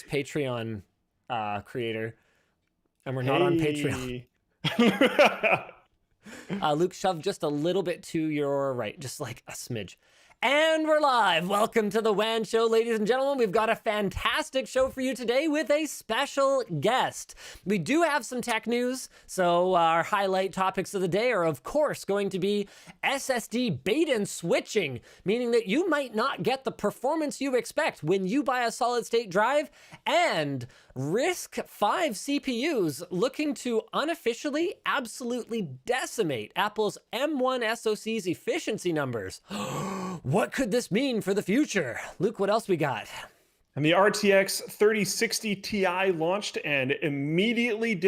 Patreon creator, and we're not on Patreon. Luke, shove just a little bit to your right, just like a smidge. And we're live. Welcome to the WAN show, ladies and gentlemen. We've got a fantastic show for you today with a special guest. We do have some tech news, so our highlight topics of the day are, of course, going to be SSD bait and switching, meaning that you might not get the performance you expect when you buy a solid-state drive, and RISC-V CPUs looking to unofficially absolutely decimate Apple's M1 SoC's efficiency numbers. What could this mean for the future? Luke, what else we got? And the RTX 3060 Ti launched and immediately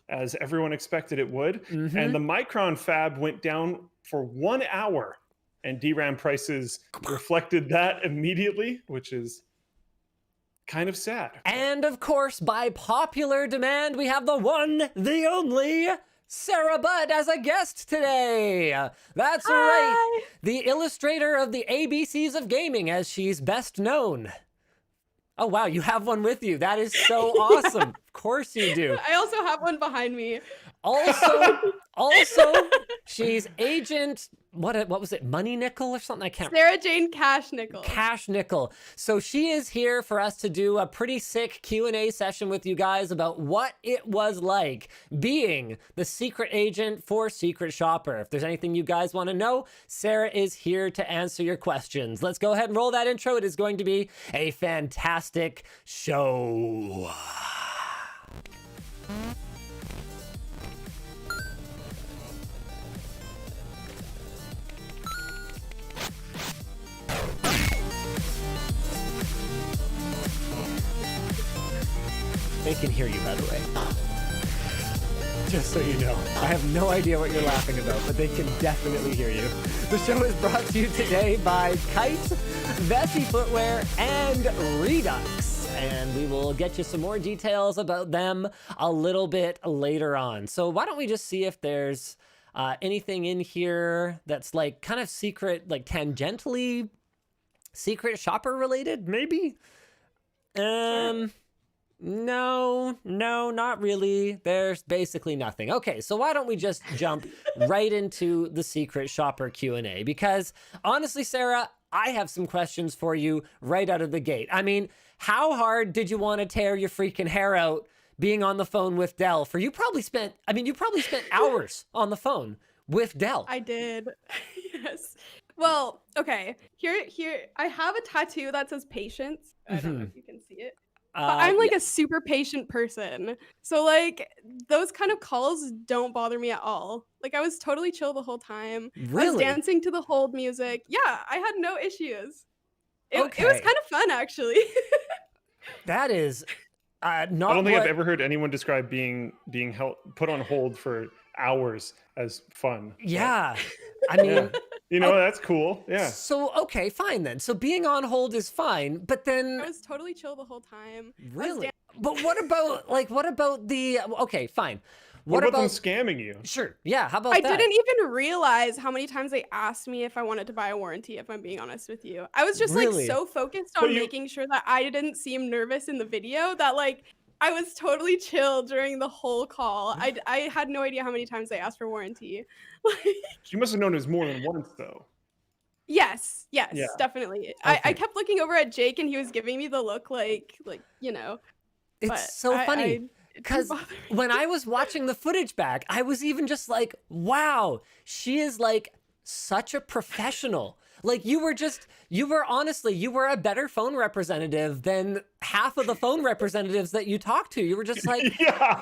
as everyone expected it would. And the Micron fab went down for 1 hour, and DRAM prices reflected that immediately, which is kind of sad. And of course, by popular demand, we have the one, the only Sara as a guest today. That's right, the illustrator of the ABCs of gaming, as she's best known. Oh wow, you have one with you. That is so awesome. Of course you do. I also have one behind me. Also, she's Agent, what was it, Money Nickel or something? I can't remember. Sarah Jane Cash Nickel. Cash Nickel. So she is here for us to do a pretty sick Q&A session with you guys about what it was like being the secret agent for Secret Shopper. If there's anything you guys want to know, Sara is here to answer your questions. Let's go ahead and roll that intro. It is going to be a fantastic show. They can hear you, by the way. Just so you know. I have no idea what you're laughing about, but they can definitely hear you. The show is brought to you today by Kite, Vessi Footwear, and Redux. And we will get you some more details about them a little bit later on. So why don't we just see if there's anything in here that's like kind of secret, like tangentially Secret Shopper related, maybe? No, not really. There's basically nothing. Okay, so why don't we just jump right into the Secret Shopper Q&A? Because honestly, Sara, I have some questions for you right out of the gate. I mean, how hard did you want to tear your freaking hair out being on the phone with Dell? You probably spent hours on the phone with Dell. I did. Yes. Well, okay. Here, I have a tattoo that says patience. I don't know if you can see it. But I'm like a super patient person. So like those kind of calls don't bother me at all. Like I was totally chill the whole time. Really? I was dancing to the hold music. Yeah, I had no issues. It was kind of fun, actually. That is not I don't think I've ever heard anyone describe being put on hold for hours as fun. Yeah. I mean, you know, that's cool. Yeah. So, okay, fine then. So being on hold is fine, but then I was totally chill the whole time. Really? But what about the, okay, fine. What about them scamming you? Sure. Yeah. How about I that? didn't even realize how many times they asked me if I wanted to buy a warranty, if I'm being honest with you. I was just like so focused on making sure that I didn't seem nervous in the video that like I was totally chill during the whole call. I had no idea how many times they asked for warranty. You must have known it was more than once, though. Yes, definitely. Okay. I kept looking over at Jake, and he was giving me the look like you know. It's so funny because when I was watching the footage back, I was even just like, wow, she is like such a professional. Like you were a better phone representative than half of the phone representatives that you talked to. You were just like,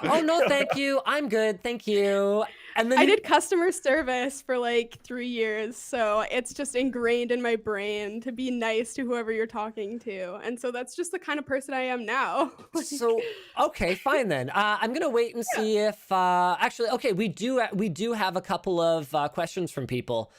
oh no, thank you. I'm good. Thank you. And then I did customer service for like 3 years. So it's just ingrained in my brain to be nice to whoever you're talking to. And so that's just the kind of person I am now. So, okay, fine then. I'm going to wait and see if, actually, okay, we do have a couple of questions from people.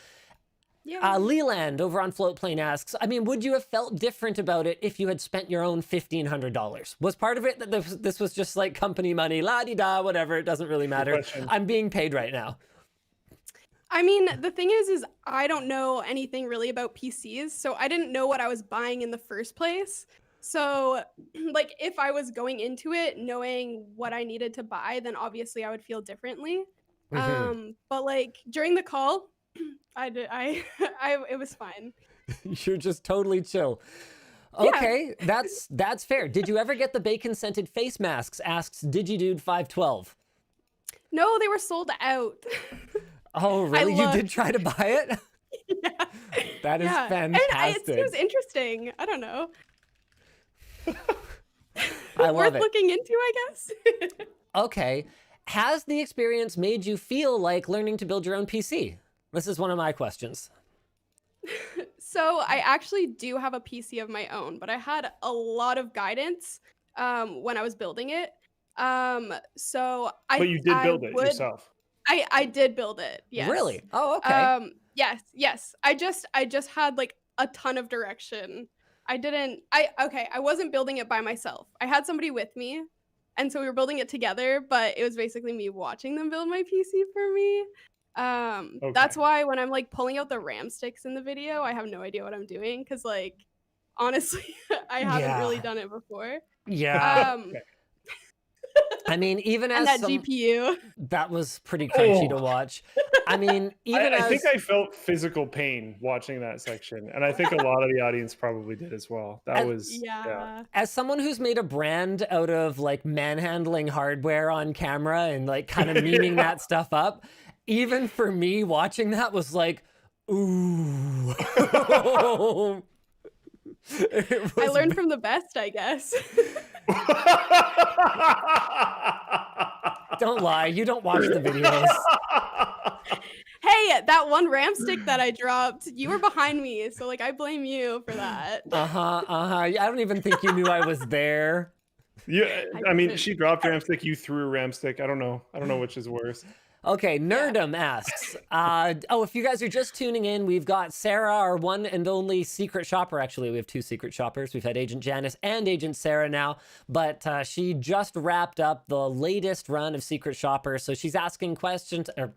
Yeah. Leland over on Floatplane asks, I mean, would you have felt different about it if you had spent your own $1,500? Was part of it that this was just like company money, la-di-da, whatever, it doesn't really matter. I'm being paid right now. I mean, the thing is I don't know anything really about PCs, so I didn't know what I was buying in the first place. So like if I was going into it knowing what I needed to buy, then obviously I would feel differently. But like during the call, it was fine. You're just totally chill. Yeah. Okay, that's fair. Did you ever get the bacon scented face masks? Asks DigiDude512. No, they were sold out. Oh, really? You did try to buy it? Yeah. That is Yeah. fantastic. And it was interesting. I don't know. I love Worth it. looking into, I guess. Okay. Has the experience made you feel like learning to build your own PC? This is one of my questions. So I actually do have a PC of my own, but I had a lot of guidance when I was building it. But you did build it yourself. I did build it. Yes. Really? Oh, okay. Yes. I just had like a ton of direction. I wasn't building it by myself. I had somebody with me, and so we were building it together, but it was basically me watching them build my PC for me. That's why when I'm like pulling out the RAM sticks in the video, I have no idea what I'm doing, because like honestly, I haven't really done it before. Yeah. I mean, even as that GPU, that was pretty crunchy to watch. I mean, even I think I felt physical pain watching that section, and I think a lot of the audience probably did as well. That was As someone who's made a brand out of like manhandling hardware on camera and like kind of memeing that stuff up, even for me watching that was like, ooh. I learned from the best, I guess. Don't lie, you don't watch the videos. Hey, that one RAM stick that I dropped, you were behind me, so like I blame you for that. I don't even think you knew I was there. Yeah, I mean, she dropped RAM stick, you threw a RAM stick. I don't know which is worse. Okay, Nerdum asks, if you guys are just tuning in, we've got Sara, our one and only secret shopper. Actually, we have two secret shoppers. We've had Agent Janice and Agent Sara now, but she just wrapped up the latest run of Secret Shopper, so she's asking questions, or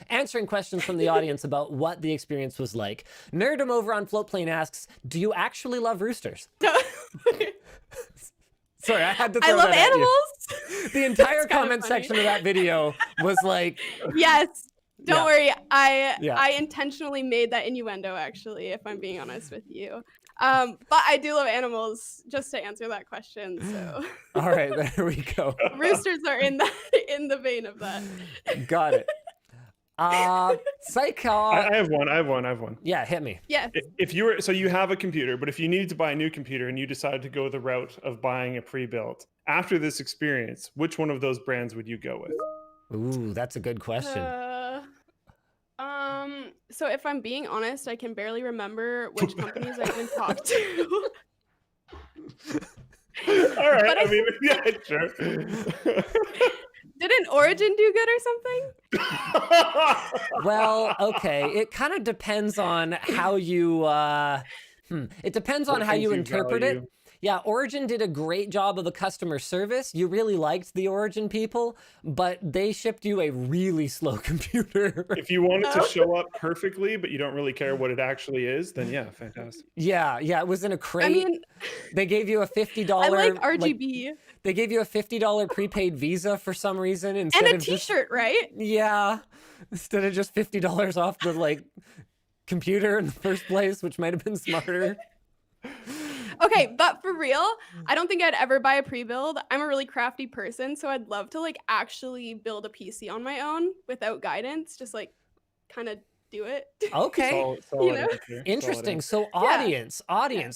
answering questions from the audience about what the experience was like. Nerdum over on Floatplane asks, do you actually love roosters? Sorry, I had to throw I love that at animals. you. The entire comment section of that video was like, yes. Don't worry. I intentionally made that innuendo, actually, if I'm being honest with you. But I do love animals, just to answer that question. So. All right, there we go. Roosters are in the vein of that. Got it. Psycho. I have one. Yeah, hit me. Yeah. If you were, so you have a computer, but if you needed to buy a new computer and you decided to go the route of buying a pre-built, after this experience, which one of those brands would you go with? Ooh, that's a good question. So if I'm being honest, I can barely remember which companies I even talked to. All right. But I mean, yeah, sure. Didn't Origin do good or something? Well, okay. It kind of depends on how you it depends on how you interpret it. Yeah, Origin did a great job of the customer service. You really liked the Origin people, but they shipped you a really slow computer. If you want it to show up perfectly, but you don't really care what it actually is, then yeah, fantastic. Yeah, it was in a crate. I mean, they gave you a $50. I like RGB. They gave you a $50 prepaid Visa for some reason instead and a of T-shirt, right? Yeah, instead of just $50 off the like computer in the first place, which might have been smarter. Okay, but for real, I don't think I'd ever buy a pre-build. I'm a really crafty person, so I'd love to like actually build a PC on my own without guidance, just like kind of do it. Okay. Interesting. So audience,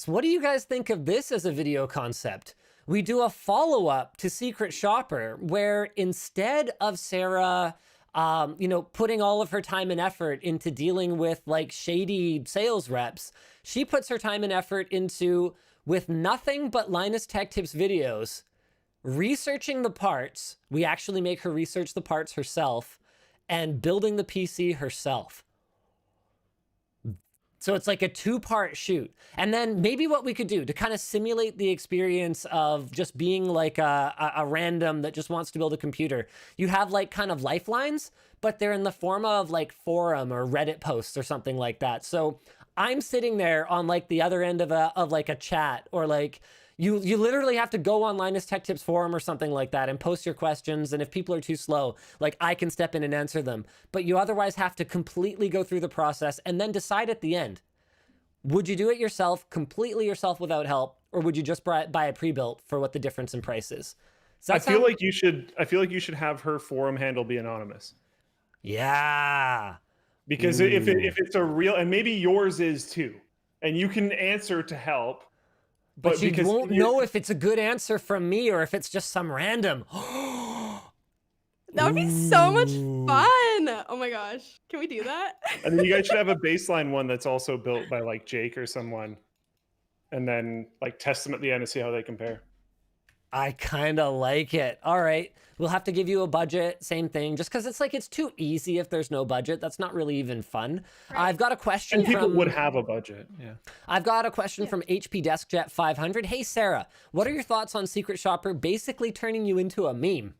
what do you guys think of this as a video concept? We do a follow-up to Secret Shopper where instead of Sara putting all of her time and effort into dealing with like shady sales reps, she puts her time and effort into, with nothing but Linus Tech Tips videos, researching the parts. We actually make her research the parts herself and building the PC herself. So it's like a two-part shoot. And then maybe what we could do to kind of simulate the experience of just being like a random that just wants to build a computer. You have like kind of lifelines, but they're in the form of like forum or Reddit posts or something like that. So I'm sitting there on like the other end of like a chat, or like You literally have to go on Linus Tech Tips forum or something like that and post your questions. And if people are too slow, like I can step in and answer them. But you otherwise have to completely go through the process and then decide at the end, would you do it yourself, completely yourself without help, or would you just buy a pre-built for what the difference in price is? I feel like you should have her forum handle be anonymous. Yeah. Because if it's a real, and maybe yours is too, and you can answer to help. But you won't know if it's a good answer from me or if it's just some random. That would be so much fun. Oh my gosh. Can we do that? And then you guys should have a baseline one that's also built by like Jake or someone. And then like test them at the end and see how they compare. I kind of like it. All right. We'll have to give you a budget. Same thing. Just because it's like it's too easy if there's no budget. That's not really even fun. Right. I've got a question and people would have a budget. Yeah. I've got a question from HP DeskJet 500. Hey, Sarah, what are your thoughts on Secret Shopper basically turning you into a meme?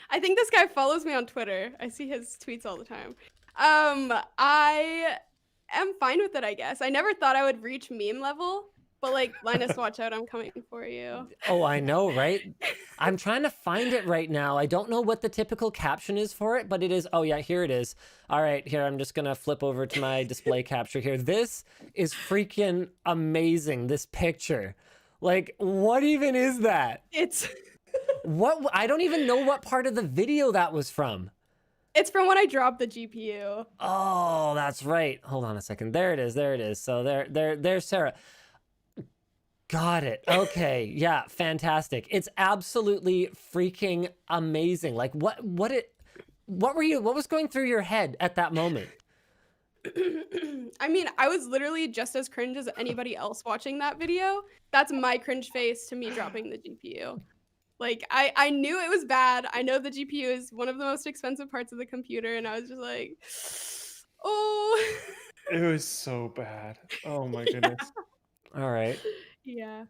I think this guy follows me on Twitter. I see his tweets all the time. I am fine with it, I guess. I never thought I would reach meme level. But like, Linus, watch out, I'm coming for you. Oh, I know, right? I'm trying to find it right now. I don't know what the typical caption is for it, but it is, oh yeah, here it is. All right, here, I'm just gonna flip over to my display capture here. This is freaking amazing, this picture. Like, what even is that? It's... What? I don't even know what part of the video that was from. It's from when I dropped the GPU. Oh, that's right. Hold on a second. There it is, there it is. So there's Sarah. Got it. Okay. Yeah. Fantastic. It's absolutely freaking amazing. Like what was going through your head at that moment? I mean, I was literally just as cringe as anybody else watching that video. That's my cringe face to me dropping the GPU. Like I knew it was bad. I know the GPU is one of the most expensive parts of the computer. And I was just like, oh. It was so bad. Oh my goodness. Yeah. All right. Yeah.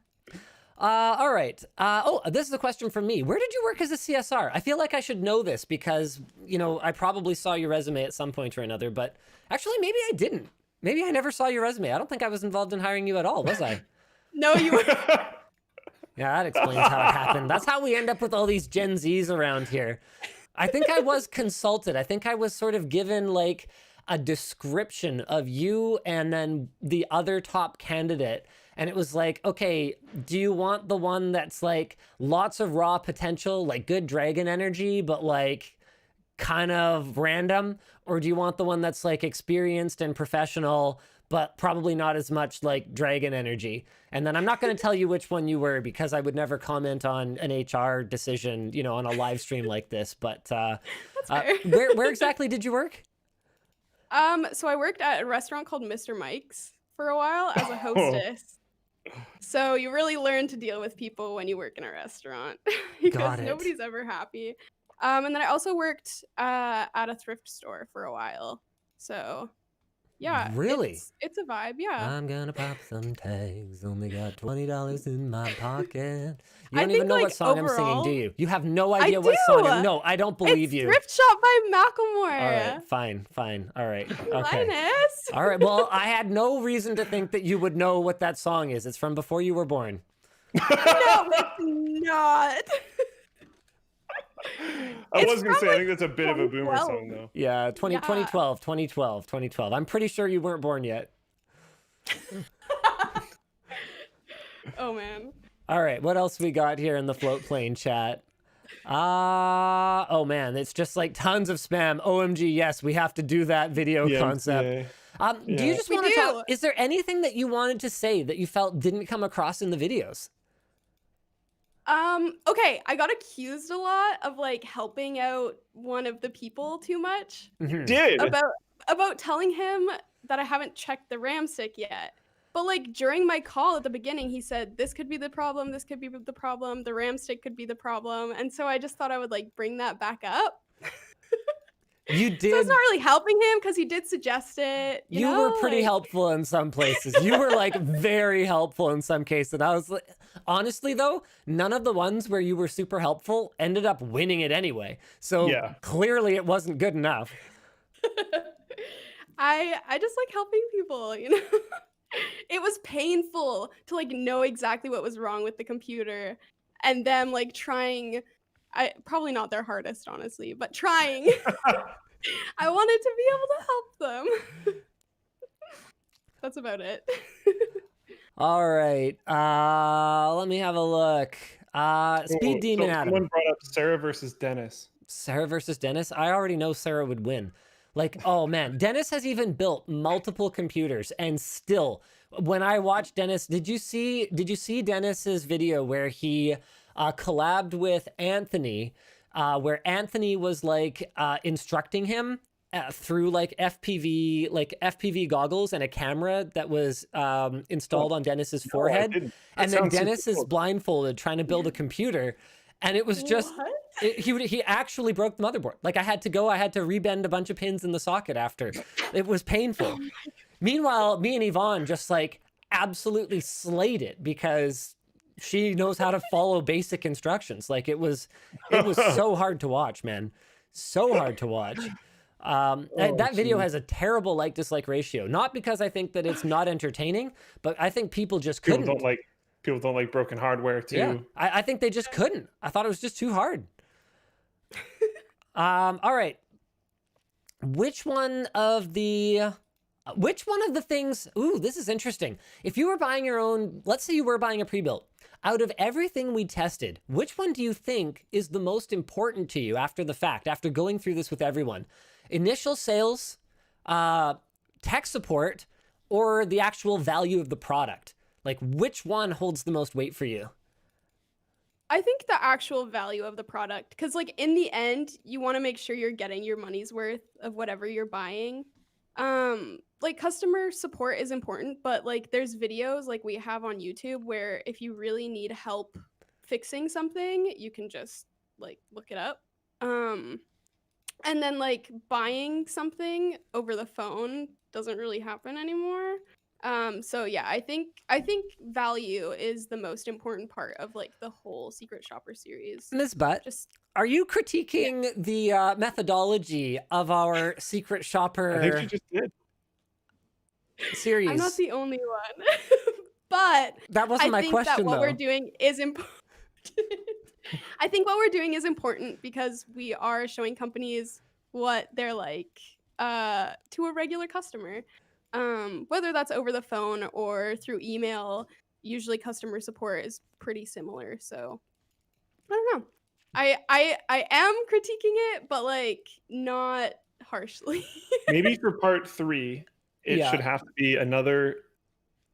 All right. Oh, this is a question from me. Where did you work as a CSR? I feel like I should know this because, you know, I probably saw your resume at some point or another, but actually maybe I didn't. Maybe I never saw your resume. I don't think I was involved in hiring you at all, was I? No, you were. Yeah, that explains how it happened. That's how we end up with all these Gen Zs around here. I think I was consulted. I think I was sort of given like a description of you and then the other top candidate. And it was like, okay, do you want the one that's like lots of raw potential, like good dragon energy, but like kind of random? Or do you want the one that's like experienced and professional, but probably not as much like dragon energy? And then I'm not going to tell you which one you were because I would never comment on an HR decision, you know, on a live stream like this. But where exactly did you work? So I worked at a restaurant called Mr. Mike's for a while as a hostess. So you really learn to deal with people when you work in a restaurant because nobody's ever happy. And then I also worked at a thrift store for a while. So yeah, really, it's a vibe. Yeah, I'm gonna pop some tags. Only got $20 in my pocket. You don't even know what song I'm singing, do you? You have no idea what song. No, I don't believe you. Thrift Shop by Macklemore. All right, fine. All right, okay. Linus. All right. Well, I had no reason to think that you would know what that song is. It's from before you were born. No, it's not. I was going to say, I think that's a bit of a boomer song, though. Yeah, 2012. I'm pretty sure you weren't born yet. Oh, man. All right, what else we got here in the float plane chat? Oh, man, it's just like tons of spam. OMG, yes, we have to do that video concept. Do you just want to talk? Is there anything that you wanted to say that you felt didn't come across in the videos? Okay, I got accused a lot of like helping out one of the people too much. Did about telling him that I haven't checked the RAM stick yet. But like during my call at the beginning, he said this could be the problem, this could be the problem, the RAM stick could be the problem, and so I just thought I would like bring that back up. You did. So it's not really helping him because he did suggest it. You were pretty helpful in some places. You were like very helpful in some cases. And I was like, honestly though, none of the ones where you were super helpful ended up winning it anyway. So clearly it wasn't good enough. I just like helping people, you know? it was painful to like know exactly what was wrong with the computer and them like trying. I probably not their hardest, honestly, but trying. I wanted to be able to help them. That's about it. All right. Let me have a look. Speed Demon Adam. Someone brought up Sara versus Dennis. Sara versus Dennis? I already know Sara would win. Like, oh man, Dennis has even built multiple computers, and still, when I watched Dennis, did you see Dennis's video where he collabed with Anthony, where Anthony was like instructing him through like FPV goggles and a camera that was installed on Dennis's forehead, and then Dennis is blindfolded trying to build a computer, and it was just he actually broke the motherboard. Like I had to rebend a bunch of pins in the socket after. It was painful. Meanwhile, me and Yvonne just like absolutely slayed it because she knows how to follow basic instructions. Like it was so hard to watch, man. So hard to watch. That video has a terrible like-dislike ratio. Not because I think that it's not entertaining, but I think people just couldn't. People don't like broken hardware too. Yeah, I think they just couldn't. I thought it was just too hard. All right. Which one of the things, ooh, this is interesting. If you were buying your own, let's say you were buying a pre-built, out of everything we tested, which one do you think is the most important to you after the fact, after going through this with everyone? Initial sales, tech support, or the actual value of the product? Like, which one holds the most weight for you? I think the actual value of the product, because like in the end, you want to make sure you're getting your money's worth of whatever you're buying. Like customer support is important, but like there's videos like we have on YouTube where if you really need help fixing something, you can just like look it up. And then like buying something over the phone doesn't really happen anymore. So yeah, I think value is the most important part of like the whole Secret Shopper series. Ms. Butt, are you critiquing the methodology of our Secret Shopper? I think you just did. Series. I'm not the only one, but that wasn't my question. I think that what though. we're doing is important. I think what we're doing is important because we are showing companies what they're like to a regular customer. Whether that's over the phone or through email, usually customer support is pretty similar. So I don't know. I am critiquing it, but like not harshly. Maybe for part 3, it should have to be another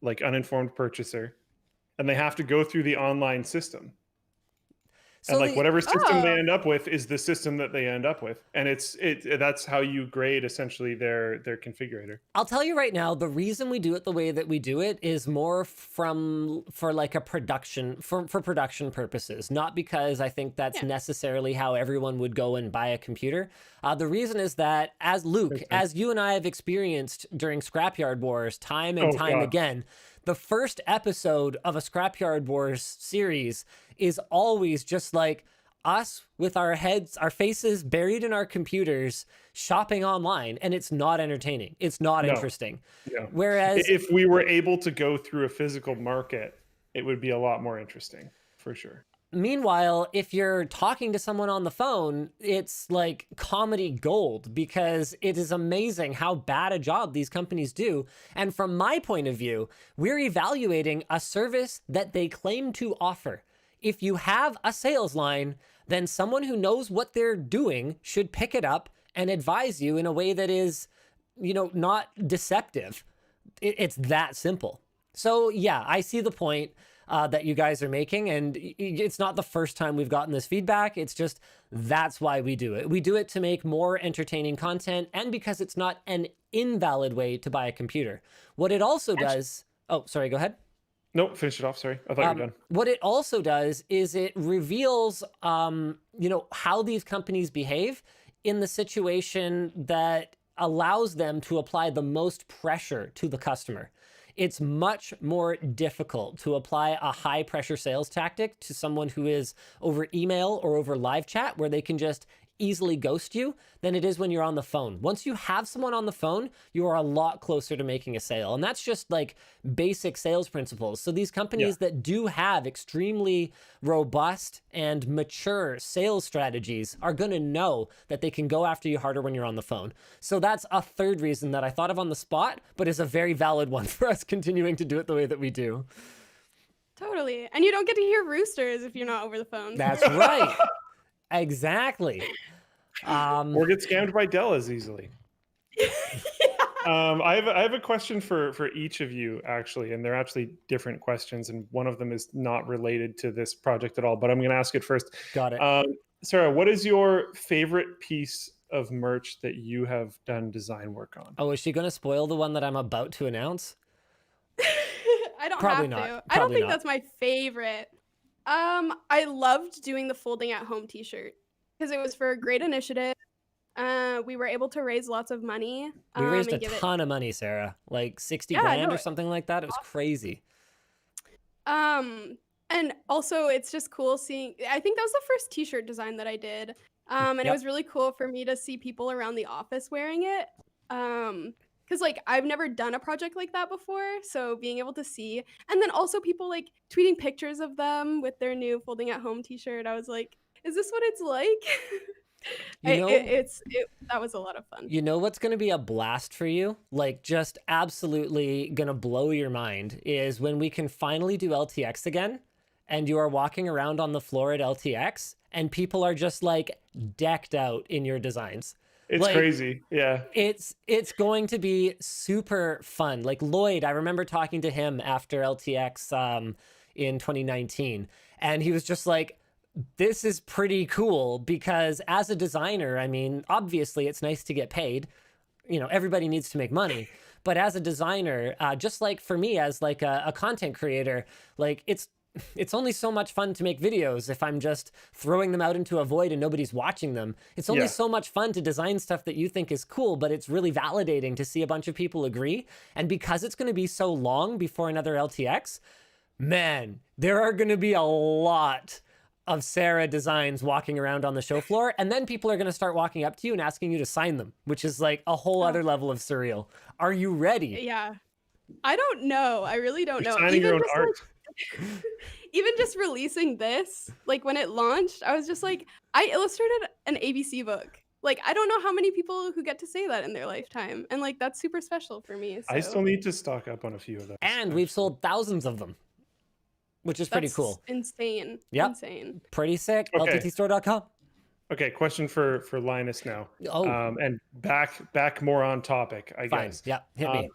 like uninformed purchaser, and they have to go through the online system. So and like whatever system they end up with is the system that they end up with, and that's how you grade essentially their configurator. I'll tell you right now, the reason we do it the way that we do it is more for like a production for production purposes, not because I think that's necessarily how everyone would go and buy a computer. The reason is that as Luke, as you and I have experienced during Scrapyard Wars time and time again, the first episode of a Scrapyard Wars series is always just like us with our faces buried in our computers, shopping online, and it's not entertaining. It's not interesting. Yeah. Whereas if we were able to go through a physical market, it would be a lot more interesting, for sure. Meanwhile, if you're talking to someone on the phone, it's like comedy gold because it is amazing how bad a job these companies do. And from my point of view, we're evaluating a service that they claim to offer. If you have a sales line, then someone who knows what they're doing should pick it up and advise you in a way that is, not deceptive. It's that simple. So yeah, I see the point that you guys are making, and it's not the first time we've gotten this feedback. It's just that's why we do it. We do it to make more entertaining content, and because it's not an invalid way to buy a computer. What it also does... Oh, sorry, go ahead. Nope, finish it off. Sorry, I thought you were done. What it also does is it reveals, how these companies behave in the situation that allows them to apply the most pressure to the customer. It's much more difficult to apply a high pressure sales tactic to someone who is over email or over live chat, where they can just easily ghost you than it is when you're on the phone. Once you have someone on the phone, you are a lot closer to making a sale. And that's just like basic sales principles. So these companies that do have extremely robust and mature sales strategies are going to know that they can go after you harder when you're on the phone. So that's a third reason that I thought of on the spot, but is a very valid one for us continuing to do it the way that we do. Totally. And you don't get to hear roosters if you're not over the phone. That's right. Exactly. Or get scammed by Dell as easily. I have a question for each of you, actually, and they're actually different questions, and one of them is not related to this project at all, but I'm going to ask it first. Got it. Sarah, what is your favorite piece of merch that you have done design work on? Oh, is she going to spoil the one that I'm about to announce? I don't Probably have not. to. I don't Probably think not. that's my favorite. I loved doing the folding at home t-shirt because it was for a great initiative. We were able to raise lots of money. We raised a and give ton of money, Sarah, like 60 Yeah, grand no, or something like that. It was crazy. And also it's just cool seeing, I think that was the first t-shirt design that I did. And it was really cool for me to see people around the office wearing it. Because like I've never done a project like that before, so being able to see, and then also people like tweeting pictures of them with their new folding at home t-shirt, I was like, is this what it's like? That was a lot of fun. You know what's going to be a blast for you? Like just absolutely going to blow your mind is when we can finally do LTX again and you are walking around on the floor at LTX and people are just like decked out in your designs. It's like, crazy. Yeah. It's going to be super fun. Like Lloyd, I remember talking to him after LTX in 2019, and he was just like, this is pretty cool because as a designer, I mean, obviously it's nice to get paid. You know, everybody needs to make money. But as a designer, just like for me as like a content creator, like it's only so much fun to make videos if I'm just throwing them out into a void and nobody's watching them. It's only so much fun to design stuff that you think is cool, but it's really validating to see a bunch of people agree. And because it's going to be so long before another LTX, man, there are going to be a lot of Sara designs walking around on the show floor. And then people are going to start walking up to you and asking you to sign them, which is like a whole other level of surreal. Are you ready? Yeah. I don't know. I really don't know. Signing your own art. Even just releasing this, like when it launched, I was just like, I illustrated an ABC book. Like, I don't know how many people who get to say that in their lifetime. And like, that's super special for me. So. I still need to stock up on a few of those. And we've sold thousands of them, which is pretty cool. Insane. Yep. Insane. Pretty sick. Okay. LTTstore.com. Okay, question for Linus now. Oh. And back more on topic, I Fine. guess. Yeah, hit me.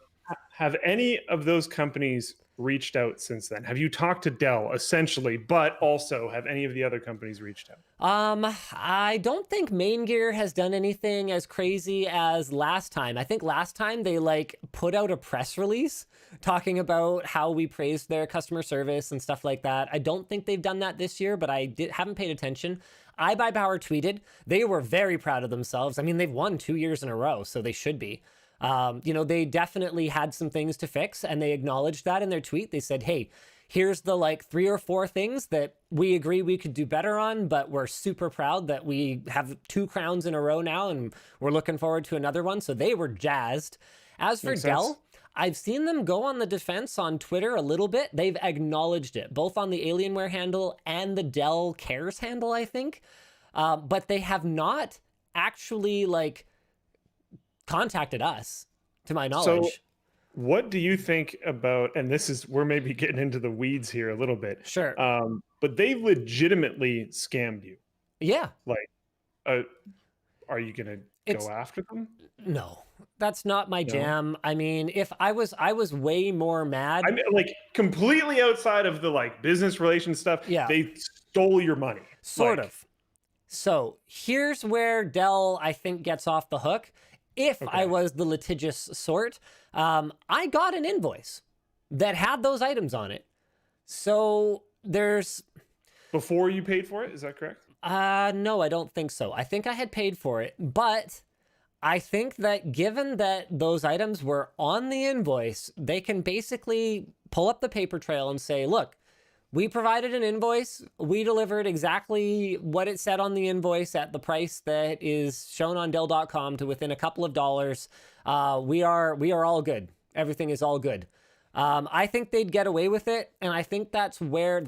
Have any of those companies reached out since then? Have you talked to Dell essentially, but also have any of the other companies reached out? I don't think Main Gear has done anything as crazy as last time. I think last time they like put out a press release talking about how we praised their customer service and stuff like that. I don't think they've done that this year, but I haven't paid attention. iBuyPower tweeted. They were very proud of themselves. I mean, they've won 2 years in a row, so they should be. You know, they definitely had some things to fix and they acknowledged that in their tweet. They said, hey, here's the like 3 or 4 things that we agree we could do better on, but we're super proud that we have 2 crowns in a row now and we're looking forward to another one. So they were jazzed. As for Dell, I've seen them go on the defense on Twitter a little bit. They've acknowledged it, both on the Alienware handle and the Dell Cares handle, I think. But they have not actually like contacted us, to my knowledge. So what do you think about, and this is, we're maybe getting into the weeds here a little bit. Sure. But they legitimately scammed you. Yeah. Like, are you going to go after them? No, that's not my jam. I mean, if I was way more mad. I mean, like completely outside of the like business relations stuff. Yeah. They stole your money. Sort of. So here's where Dell, I think, gets off the hook. If I was the litigious sort, I got an invoice that had those items on it. So there's... Before you paid for it, is that correct? No, I don't think so. I think I had paid for it, but I think that given that those items were on the invoice, they can basically pull up the paper trail and say, look, We provided an invoice. We delivered exactly what it said on the invoice at the price that is shown on Dell.com to within a couple of dollars. We are all good. Everything is all good. I think they'd get away with it, and I think that's where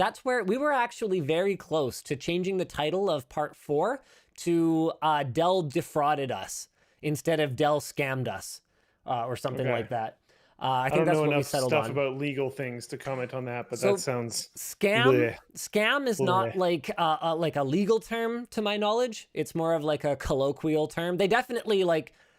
we were actually very close to changing the title of part 4 to Dell defrauded us instead of Dell scammed us or something like that. I think that's what we settled on. I don't know enough stuff about legal things to comment on that, but that sounds scam. Scam is not like a legal term to my knowledge. It's more of like a colloquial term. They definitely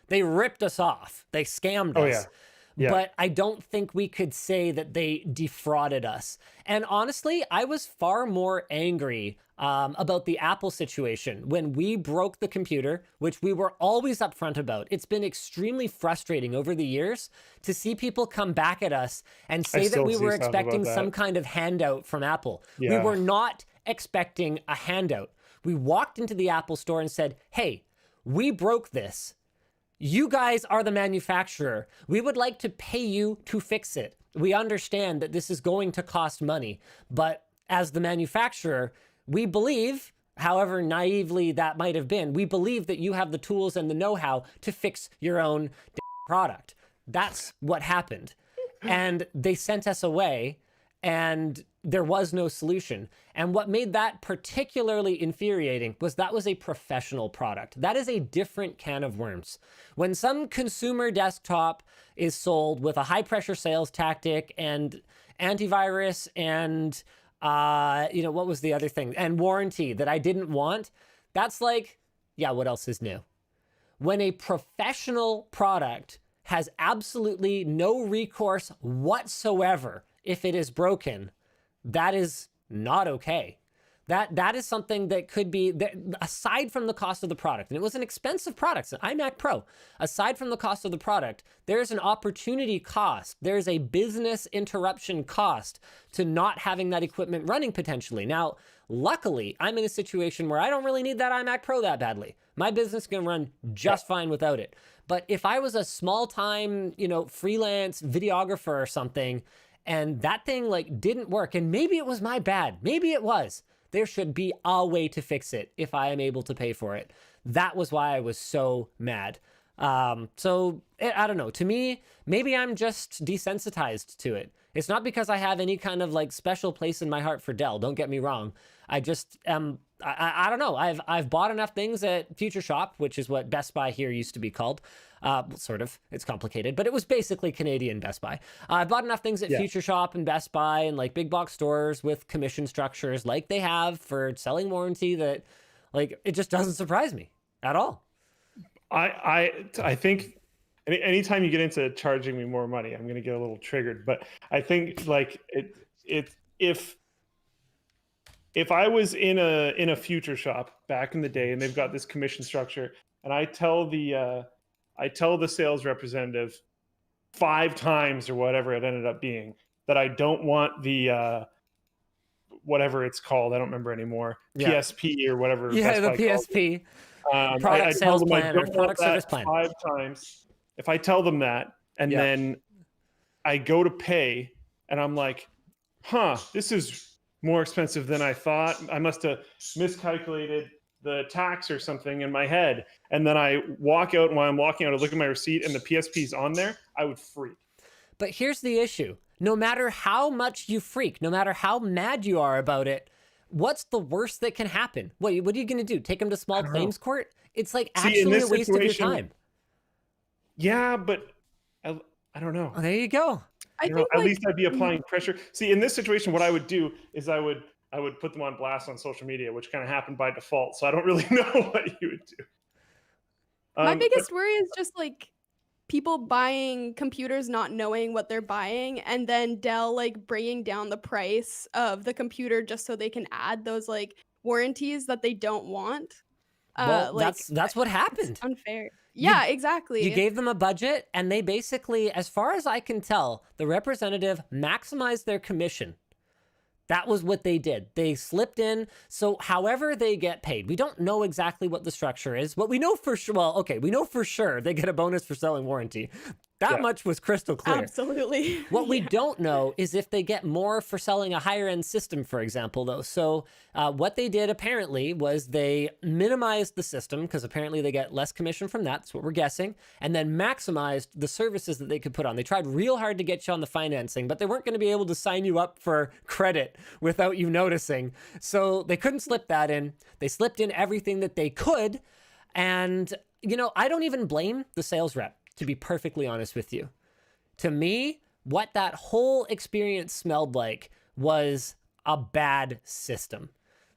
they ripped us off. They scammed us. Yeah. But I don't think we could say that they defrauded us. And honestly, I was far more angry about the Apple situation when we broke the computer, which we were always upfront about. It's been extremely frustrating over the years to see people come back at us and say that we were expecting some kind of handout from Apple. Yeah. We were not expecting a handout. We walked into the Apple store and said, hey, we broke this. You guys are the manufacturer. We would like to pay you to fix it. We understand that this is going to cost money, but as the manufacturer, we believe, however naively that might have been, we believe that you have the tools and the know-how to fix your own product. That's what happened. And they sent us away, and there was no solution. And what made that particularly infuriating was that was a professional product. That is a different can of worms. When some consumer desktop is sold with a high pressure sales tactic and antivirus and, what was the other thing? And warranty that I didn't want, that's like, yeah, what else is new? When a professional product has absolutely no recourse whatsoever if it is broken, that is not okay. That is something that could be, aside from the cost of the product, and it was an expensive product, an iMac Pro. Aside from the cost of the product, there's an opportunity cost. There's a business interruption cost to not having that equipment running potentially. Now, luckily, I'm in a situation where I don't really need that iMac Pro that badly. My business can run just fine without it. But if I was a small-time, freelance videographer or something, and that thing didn't work, and maybe it was my bad, maybe it was, there should be a way to fix it if I am able to pay for it. That was why I was so mad. I don't know. To me, maybe I'm just desensitized to it. It's not because I have any kind of special place in my heart for Dell. Don't get me wrong. I just I don't know. I've bought enough things at Future Shop, which is what Best Buy here used to be called. Sort of. It's complicated, but it was basically Canadian Best Buy. I bought enough things at Future Shop and Best Buy and big box stores with commission structures like they have for selling warranty that it just doesn't surprise me at all. I think anytime you get into charging me more money, I'm going to get a little triggered. But I think if I was in a Future Shop back in the day and they've got this commission structure, and I tell the sales representative 5 times or whatever it ended up being that I don't want the whatever it's called, I don't remember anymore, PSP or whatever. Yeah, the PSP. Product sales plan or product service plan. 5 times. If I tell them that and then I go to pay and I'm like, this is more expensive than I thought. I must have miscalculated the tax or something in my head. And then I walk out, and while I'm walking out, I look at my receipt and the PSP's on there, I would freak. But here's the issue. No matter how much you freak, no matter how mad you are about it, what's the worst that can happen? What are you going to do? Take them to small claims court? It's actually a waste of your time. Yeah, but I don't know. Oh, there you go. I think at least I'd be applying pressure. See, in this situation, what I would do is I would put them on blast on social media, which kind of happened by default. So I don't really know what you would do. My biggest worry is just people buying computers, not knowing what they're buying, and then Dell bringing down the price of the computer just so they can add those warranties that they don't want. Well, that's what happened. It's unfair. Yeah, exactly. You gave them a budget, and they basically, as far as I can tell, the representative maximized their commission. That was what they did. They slipped in. So however they get paid, we don't know exactly what the structure is. What we know for sure, we know for sure they get a bonus for selling warranty. That much was crystal clear. Absolutely. What we don't know is if they get more for selling a higher end system, for example, though. So what they did apparently was they minimized the system because apparently they get less commission from that. That's what we're guessing. And then maximized the services that they could put on. They tried real hard to get you on the financing, but they weren't going to be able to sign you up for credit without you noticing. So they couldn't slip that in. They slipped in everything that they could. And, you know, I don't even blame the sales rep, to be perfectly honest with you. To me, what that whole experience smelled like was a bad system.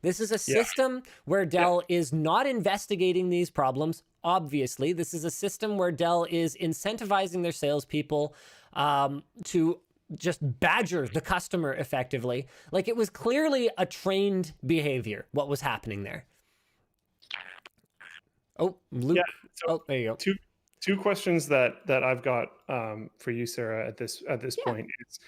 This is a system where Dell is not investigating these problems. Obviously, this is a system where Dell is incentivizing their salespeople to just badger the customer effectively. Like, it was clearly a trained behavior, what was happening there. Oh, Luke. Yeah, so oh, there you go. Two questions that I've got for you, Sarah, at this point is,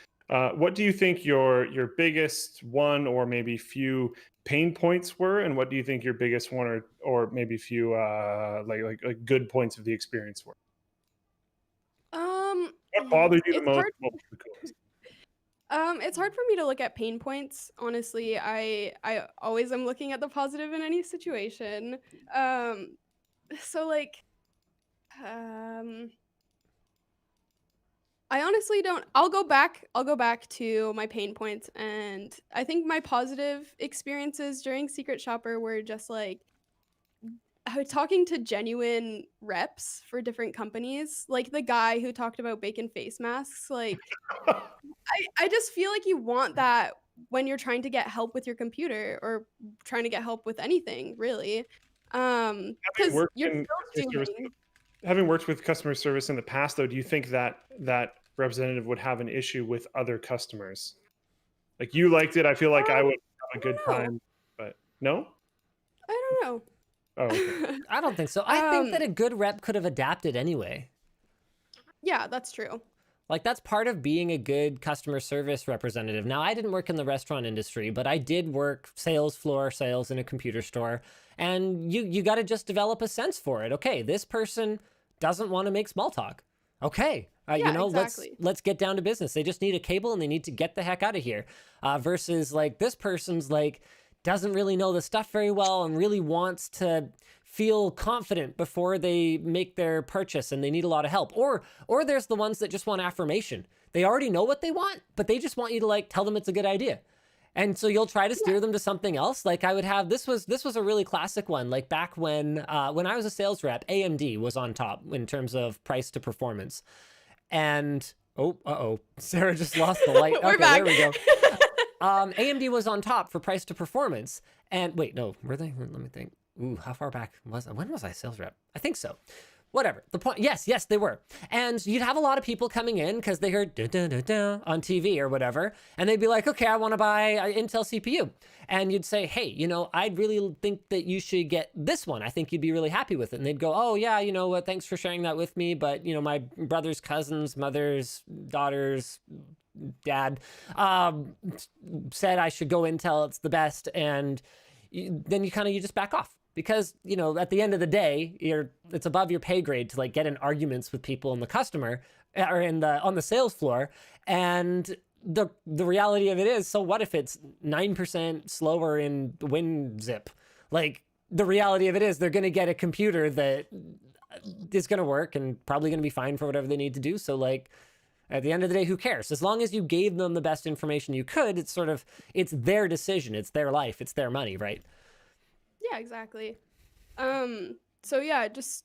what do you think your biggest one or maybe few pain points were, and what do you think your biggest one or maybe few like good points of the experience were? What bothered you the most? What was the coolest? It's hard for me to look at pain points. Honestly, I always am looking at the positive in any situation. So like, I honestly don't. I'll go back to my pain points, and I think my positive experiences during Secret Shopper were just like talking to genuine reps for different companies, like the guy who talked about bacon face masks. Like, I just feel like you want that when you're trying to get help with your computer or trying to get help with anything, really. Because you're having worked with customer service in the past, though, do you think that representative would have an issue with other customers? Like, you liked it. I feel like I would have a good time, but no? I don't know. Oh, okay. I don't think so. I think that a good rep could have adapted anyway. Yeah, that's true. Like, that's part of being a good customer service representative. Now, I didn't work in the restaurant industry, but I did work floor sales in a computer store. And you got to just develop a sense for it. Okay, this person doesn't want to make small talk. Okay, Yeah, you know, exactly. let's get down to business. They just need a cable and they need to get the heck out of here. Versus like this person's like doesn't really know the stuff very well and really wants to feel confident before they make their purchase and they need a lot of help. Or there's the ones that just want affirmation. They already know what they want, but they just want you to like tell them it's a good idea. And so you'll try to steer them to something else. Like I would have, this was a really classic one. Like back when I was a sales rep, AMD was on top in terms of price to performance. And, Sarah just lost the light. We're okay, back. There we go. AMD was on top for price to performance. And wait, no, were they? Let me think. Ooh, how far back when was I sales rep? I think so. Whatever. The point, yes, they were. And you'd have a lot of people coming in because they heard dun, dun, dun, dun on TV or whatever. And they'd be like, okay, I want to buy an Intel CPU. And you'd say, hey, you know, I'd really think that you should get this one. I think you'd be really happy with it. And they'd go, oh yeah, you know what, thanks for sharing that with me. But you know, my brother's cousins, mother's, daughter's, dad said I should go Intel, it's the best. And then you just back off. Because, you know, at the end of the day, it's above your pay grade to like get in arguments with people in the customer or on the sales floor. And the reality of it is, so what if it's 9% slower in WinZip? Like, the reality of it is they're going to get a computer that is going to work and probably going to be fine for whatever they need to do. So like, at the end of the day, who cares? As long as you gave them the best information you could, it's their decision. It's their life. It's their money, right? Yeah, exactly. So yeah, just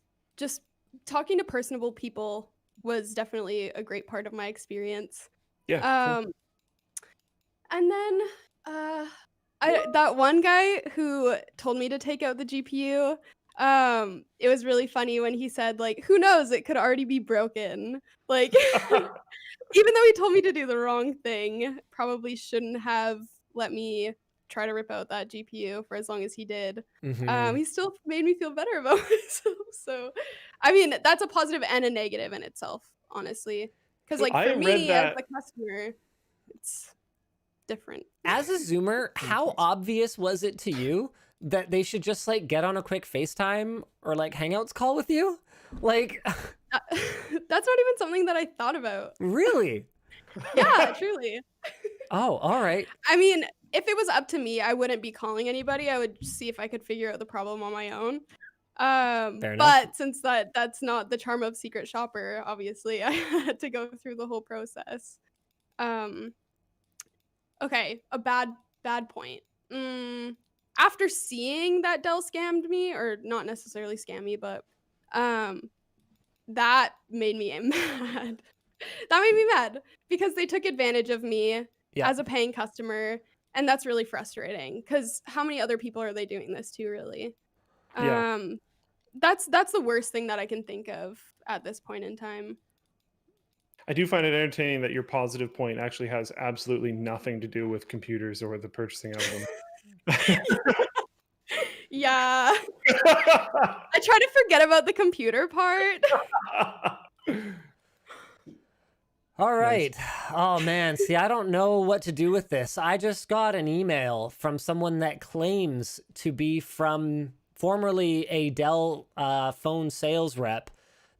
talking to personable people was definitely a great part of my experience. Yeah. Cool. And then that one guy who told me to take out the GPU, it was really funny when he said like, who knows, it could already be broken. Like, even though he told me to do the wrong thing, probably shouldn't have let me try to rip out that GPU for as long as he did. Mm-hmm. He still made me feel better about myself. So, I mean, that's a positive and a negative in itself, honestly. Because, like, for me as a customer, it's different. As a Zoomer, how obvious was it to you that they should just like get on a quick FaceTime or like Hangouts call with you? Like, That's not even something that I thought about. Really? Yeah, truly. Oh, all right. I mean, if it was up to me, I wouldn't be calling anybody. I would see if I could figure out the problem on my own. Fair enough. But since that's not the charm of Secret Shopper, obviously, I had to go through the whole process. Okay, a bad point. After seeing that Dell scammed me, or not necessarily scam me, but that made me mad. That made me mad because they took advantage of me as a paying customer, and that's really frustrating because how many other people are they doing this to, really? Yeah. That's the worst thing that I can think of at this point in time. I do find it entertaining that your positive point actually has absolutely nothing to do with computers or the purchasing of them. Yeah. I try to forget about the computer part. All right. Oh, man. See, I don't know what to do with this. I just got an email from someone that claims to be from formerly a Dell phone sales rep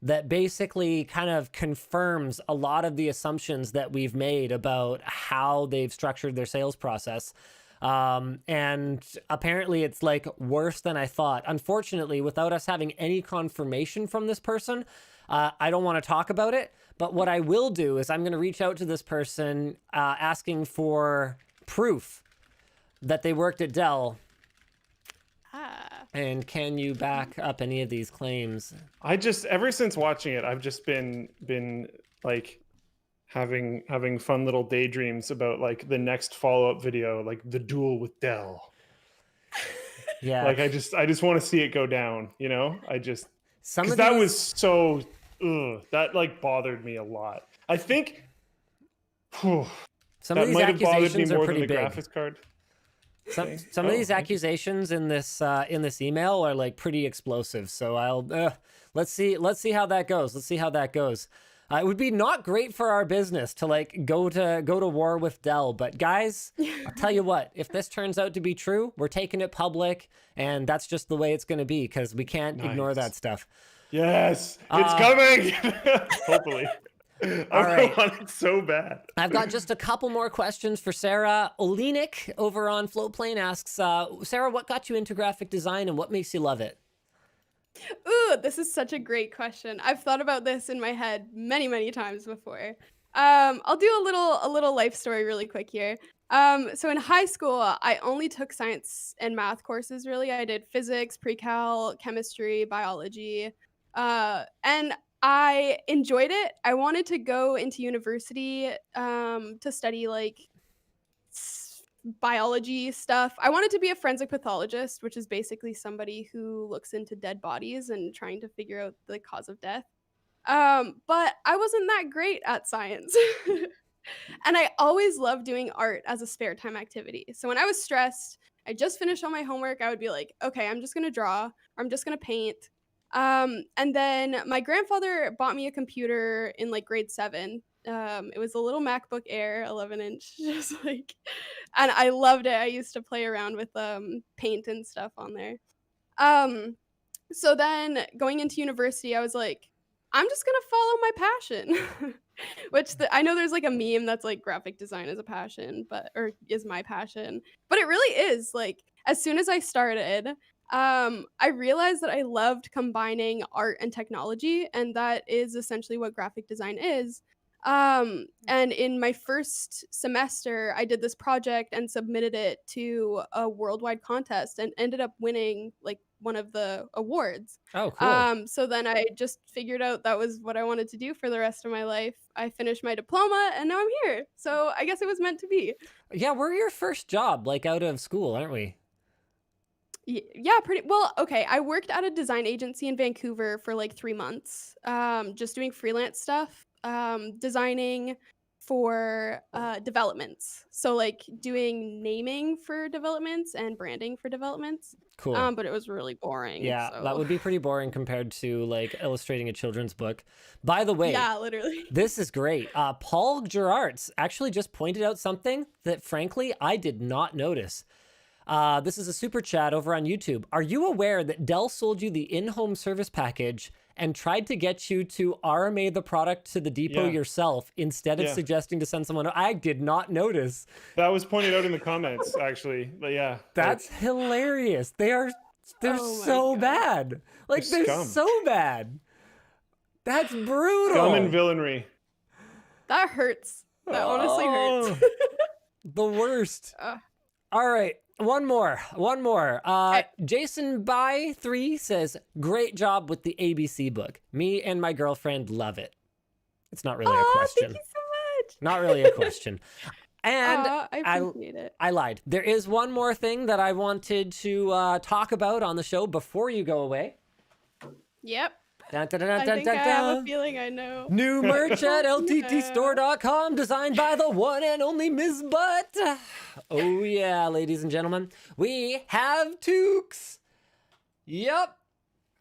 that basically kind of confirms a lot of the assumptions that we've made about how they've structured their sales process. And apparently it's like worse than I thought. Unfortunately, without us having any confirmation from this person, I don't want to talk about it. But what I will do is I'm going to reach out to this person asking for proof that they worked at Dell. And can you back up any of these claims? Ever since watching it, I've just been like having fun little daydreams about like the next follow-up video, like the duel with Dell. Yeah. Like I just want to see it go down, you know? Because that was so that like bothered me a lot. I think some of these accusations are pretty big. Graphics card. Some of these accusations in this email are like pretty explosive. So let's see how that goes. It would be not great for our business to like go to war with Dell, but guys, I'll tell you what, if this turns out to be true, we're taking it public, and that's just the way it's going to be because we can't ignore that stuff. Yes, it's coming. Hopefully. All right. I want it so bad. I've got just a couple more questions for Sara. Olenek over on Floatplane asks, Sara, what got you into graphic design and what makes you love it? Ooh, this is such a great question. I've thought about this in my head many, many times before. I'll do a little life story really quick here. So in high school, I only took science and math courses, really. I did physics, pre-cal, chemistry, biology, and I enjoyed it. I wanted to go into university to study like biology stuff. I wanted to be a forensic pathologist, which is basically somebody who looks into dead bodies and trying to figure out the cause of death. But I wasn't that great at science. And I always loved doing art as a spare time activity. So when I was stressed, I just finished all my homework, I would be like, okay, I'm just going to draw, or I'm just going to paint. And then my grandfather bought me a computer in like grade 7. It was a little MacBook Air 11-inch, just like, and I loved it. I used to play around with paint and stuff on there. So then going into university, I was like, I'm just gonna follow my passion. Which I know there's like a meme that's like graphic design is a passion, or is my passion, but it really is. Like as soon as I started, I realized that I loved combining art and technology, and that is essentially what graphic design is. And in my first semester, I did this project and submitted it to a worldwide contest and ended up winning like one of the awards. Oh, cool. So then I just figured out that was what I wanted to do for the rest of my life. I finished my diploma and now I'm here. So I guess it was meant to be. Yeah, we're your first job, like out of school, aren't we? Yeah, pretty well. Okay, I worked at a design agency in Vancouver for like 3 months, just doing freelance stuff, designing for developments. So like doing naming for developments and branding for developments. Cool. But it was really boring. Yeah, so. that would be pretty boring compared to like illustrating a children's book. By the way, yeah, literally. This is great. Paul Gerards actually just pointed out something that frankly I did not notice. This is a super chat over on YouTube. Are you aware that Dell sold you the in-home service package and tried to get you to RMA the product to the depot yourself instead of suggesting to send someone? I did not notice. That was pointed out in the comments, actually. But yeah. That's hilarious. They're so bad. Like, they're so bad. That's brutal. Scum and villainy. That hurts. That honestly hurts. The worst. All right. One more. Jason by 3 says, great job with the ABC book. Me and my girlfriend love it. It's not really a question. Thank you so much. Not really a question. And I appreciate it. I lied. There is one more thing that I wanted to talk about on the show before you go away. Yep. Dun, dun, dun, I dun, think dun, I dun. have a feeling I know. New merch at lttstore.com, designed by the one and only Ms. Butt. Oh yeah, ladies and gentlemen, we have toques. Yep.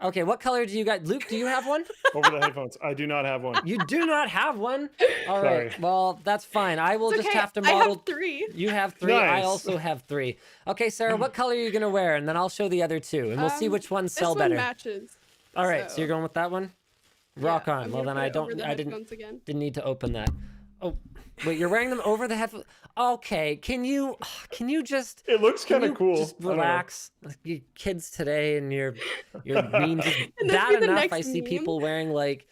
Okay, what color do you got? Luke, do you have one? Over the headphones. I do not have one. You do not have one? All right. Sorry. Well, that's fine. I will It's just okay. have to model. I have 3. You have 3. I Nice. also have 3. Okay, Sarah, what color are you going to wear? And then I'll show the other 2, and we'll see which ones sell this one better. matches. All right, so you're going with that one? Rock Yeah, on. I'm Well, gonna then put it over the headphones again. didn't need to open that. Oh, wait, you're wearing them over the headphones? Okay, can you just... It looks Can kind you of cool. just I don't know. relax? Like, you kids today and your memes. And this Bad be the enough next I see meme. people wearing like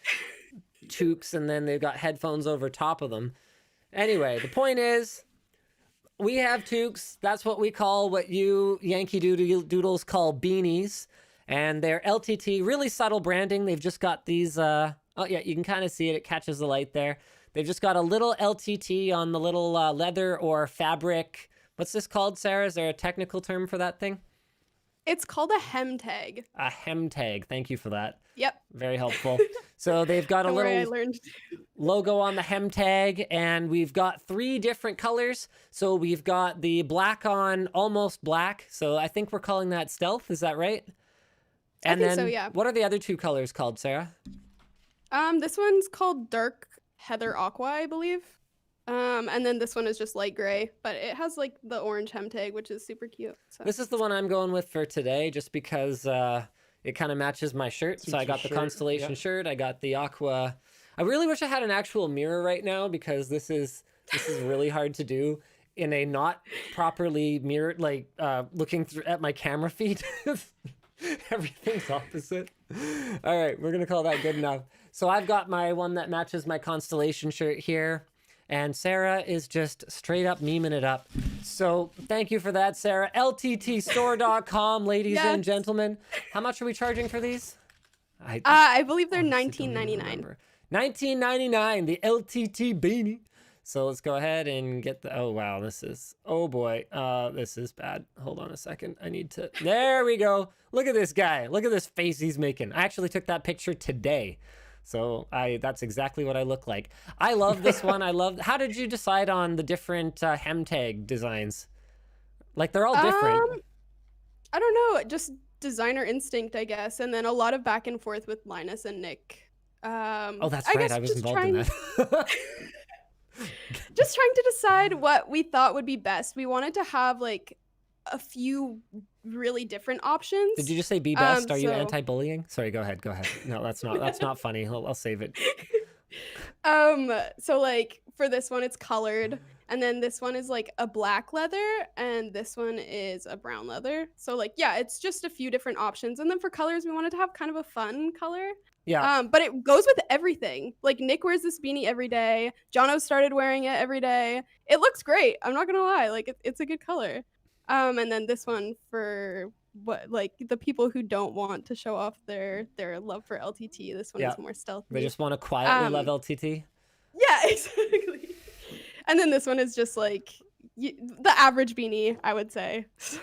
toques and then they've got headphones over top of them. Anyway, the point is, we have toques. That's what we call what you Yankee Doodles call beanies. And they're LTT, really subtle branding. They've just got these, oh yeah, you can kind of see it. It catches the light there. They've just got a little LTT on the little leather or fabric. What's this called, Sarah? Is there a technical term for that thing? It's called a hem tag. A hem tag. Thank you for that. Yep. Very helpful. So they've got a Don't worry, I little learned. logo on the hem tag, and we've got 3 different colors. So we've got the black on almost black. So I think we're calling that stealth. Is that right? And I think then so, yeah. what are the other 2 colors called, Sarah? This one's called dark heather aqua, I believe. And then this one is just light gray, but it has like the orange hem tag, which is super cute. So. This is the one I'm going with for today, just because it kind of matches my shirt. So I got the Constellation shirt. I got the aqua. I really wish I had an actual mirror right now, because this is really hard to do in a not properly mirrored, like looking through at my camera feed. Everything's opposite. All right, we're gonna call that good enough. So I've got my one that matches my Constellation shirt here, and Sarah is just straight up memeing it up. So thank you for that, Sarah. LTTstore.com, ladies and gentlemen. How much are we charging for these? I believe they're honestly don't even $19.99. remember. $19.99, the LTT beanie. So let's go ahead and get the, oh wow, this is, oh boy, this is bad. Hold on a second, I need to, there we go. Look at this guy, look at this face he's making. I actually took that picture today. So that's exactly what I look like. I love this one, how did you decide on the different hem tag designs? Like, they're all different. I don't know, just designer instinct, I guess. And then a lot of back and forth with Linus and Nick. Oh, that's right, I was involved in that. Just trying to decide what we thought would be best. We wanted to have like a few really different options. Did you just say be best? Are you anti-bullying? Sorry, go ahead. No, that's not funny. I'll save it. So like for this one, it's colored, and then this one is like a black leather, and this one is a brown leather. So like, yeah, it's just a few different options. And then for colors, we wanted to have kind of a fun color. Yeah. But it goes with everything. Like Nick wears this beanie every day. Jono started wearing it every day. It looks great. I'm not gonna lie. Like it's a good color. And then this one for what, like the people who don't want to show off their love for LTT. This one is more stealthy. They just want to quietly love LTT. Yeah, exactly. And then this one is just like the average beanie, I would say. So.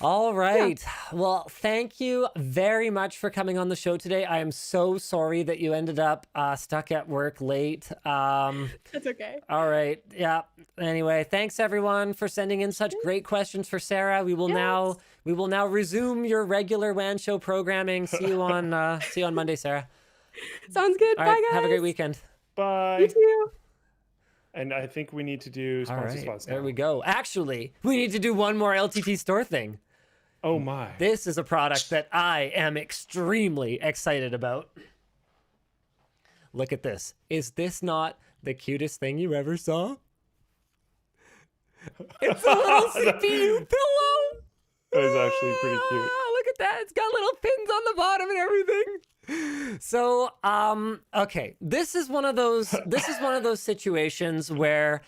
All right. Yeah. Well, thank you very much for coming on the show today. I am so sorry that you ended up stuck at work late. That's okay. All right. Yeah. Anyway, thanks everyone for sending in such great questions for Sarah. We will now resume your regular WAN show programming. See you on Monday, Sarah. Sounds good. All Bye, right, guys. have a great weekend. Bye. You too. and I think we need to do All sponsor right, spots. there we go. Actually, we need to do one more LTT store thing. Oh my! This is a product that I am extremely excited about. Look at this. Is this not the cutest thing you ever saw? It's a little CPU pillow. That is actually pretty cute. Look at that. It's got little pins on the bottom and everything. So, okay. This is one of those situations where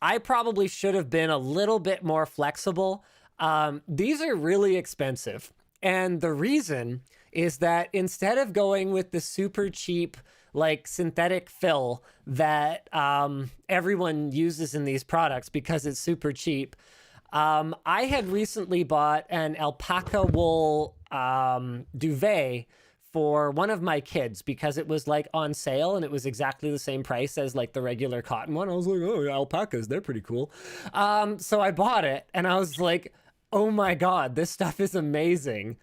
I probably should have been a little bit more flexible. These are really expensive. And the reason is that instead of going with the super cheap, like synthetic fill that everyone uses in these products because it's super cheap, I had recently bought an alpaca wool duvet for one of my kids because it was like on sale and it was exactly the same price as like the regular cotton one. I was like, oh, alpacas, they're pretty cool. So I bought it and I was like, oh my God, this stuff is amazing.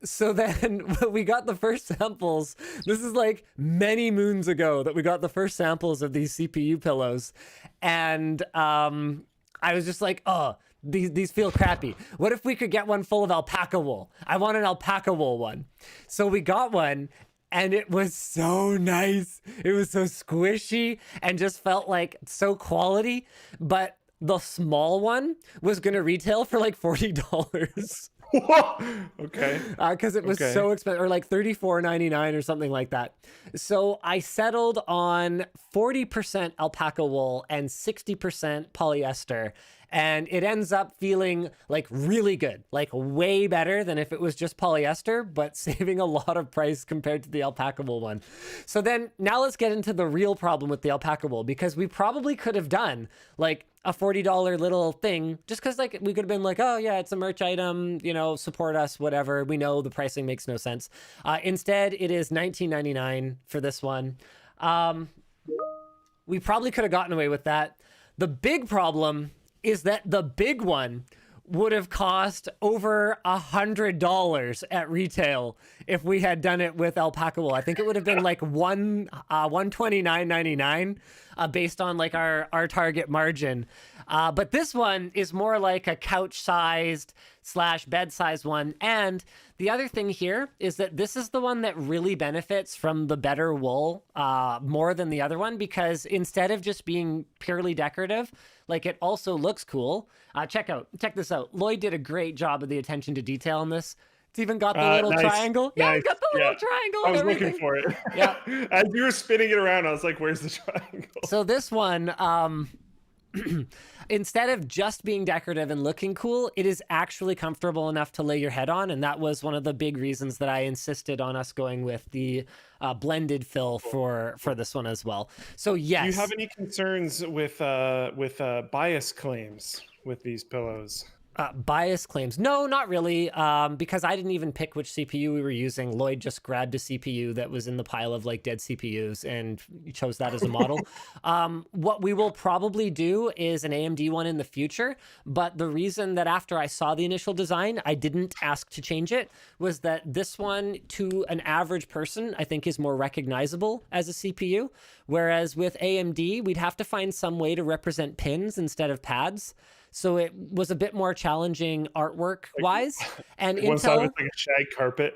So then we got the first samples. This is like many moons ago that we got the first samples of these CPU pillows. And I was just like, oh, these feel crappy. What if we could get one full of alpaca wool? I want an alpaca wool one. So we got one and it was so nice. It was so squishy and just felt like so quality. But the small one was going to retail for like $40. Okay. Because it was so expensive, or like $34.99 or something like that. So I settled on 40% alpaca wool and 60% polyester. And it ends up feeling like really good, like way better than if it was just polyester, but saving a lot of price compared to the alpaca wool one. So then now let's get into the real problem with the alpaca wool, because we probably could have done like a $40 little thing just because like we could have been like, oh yeah, it's a merch item, you know, support us, whatever. We know the pricing makes no sense. Instead, it is $19.99 for this one. We probably could have gotten away with that. The big problem is that the big one would have cost over $100 at retail if we had done it with alpaca wool. I think it would have been like $129.99 based on like our target margin. But this one is more like a couch-sized / bed-sized one. And the other thing here is that this is the one that really benefits from the better wool more than the other one, because instead of just being purely decorative, like it also looks cool. Check this out. Lloyd did a great job of the attention to detail on this. It's even got the little triangle. Yeah, it's got the little triangle. I was looking for it. Yeah. As you were spinning it around, I was like, where's the triangle? So this one, instead of just being decorative and looking cool, it is actually comfortable enough to lay your head on. And that was one of the big reasons that I insisted on us going with the blended fill for this one as well. So yes. Do you have any concerns with bias claims with these pillows? Bias claims? No, not really, because I didn't even pick which CPU we were using. Lloyd just grabbed a CPU that was in the pile of like dead CPUs and chose that as a model. What we will probably do is an AMD one in the future, but the reason that after I saw the initial design, I didn't ask to change it was that this one to an average person, I think is more recognizable as a CPU, whereas with AMD, we'd have to find some way to represent pins instead of pads. So it was a bit more challenging artwork wise. And one side Intel, was like a shag carpet.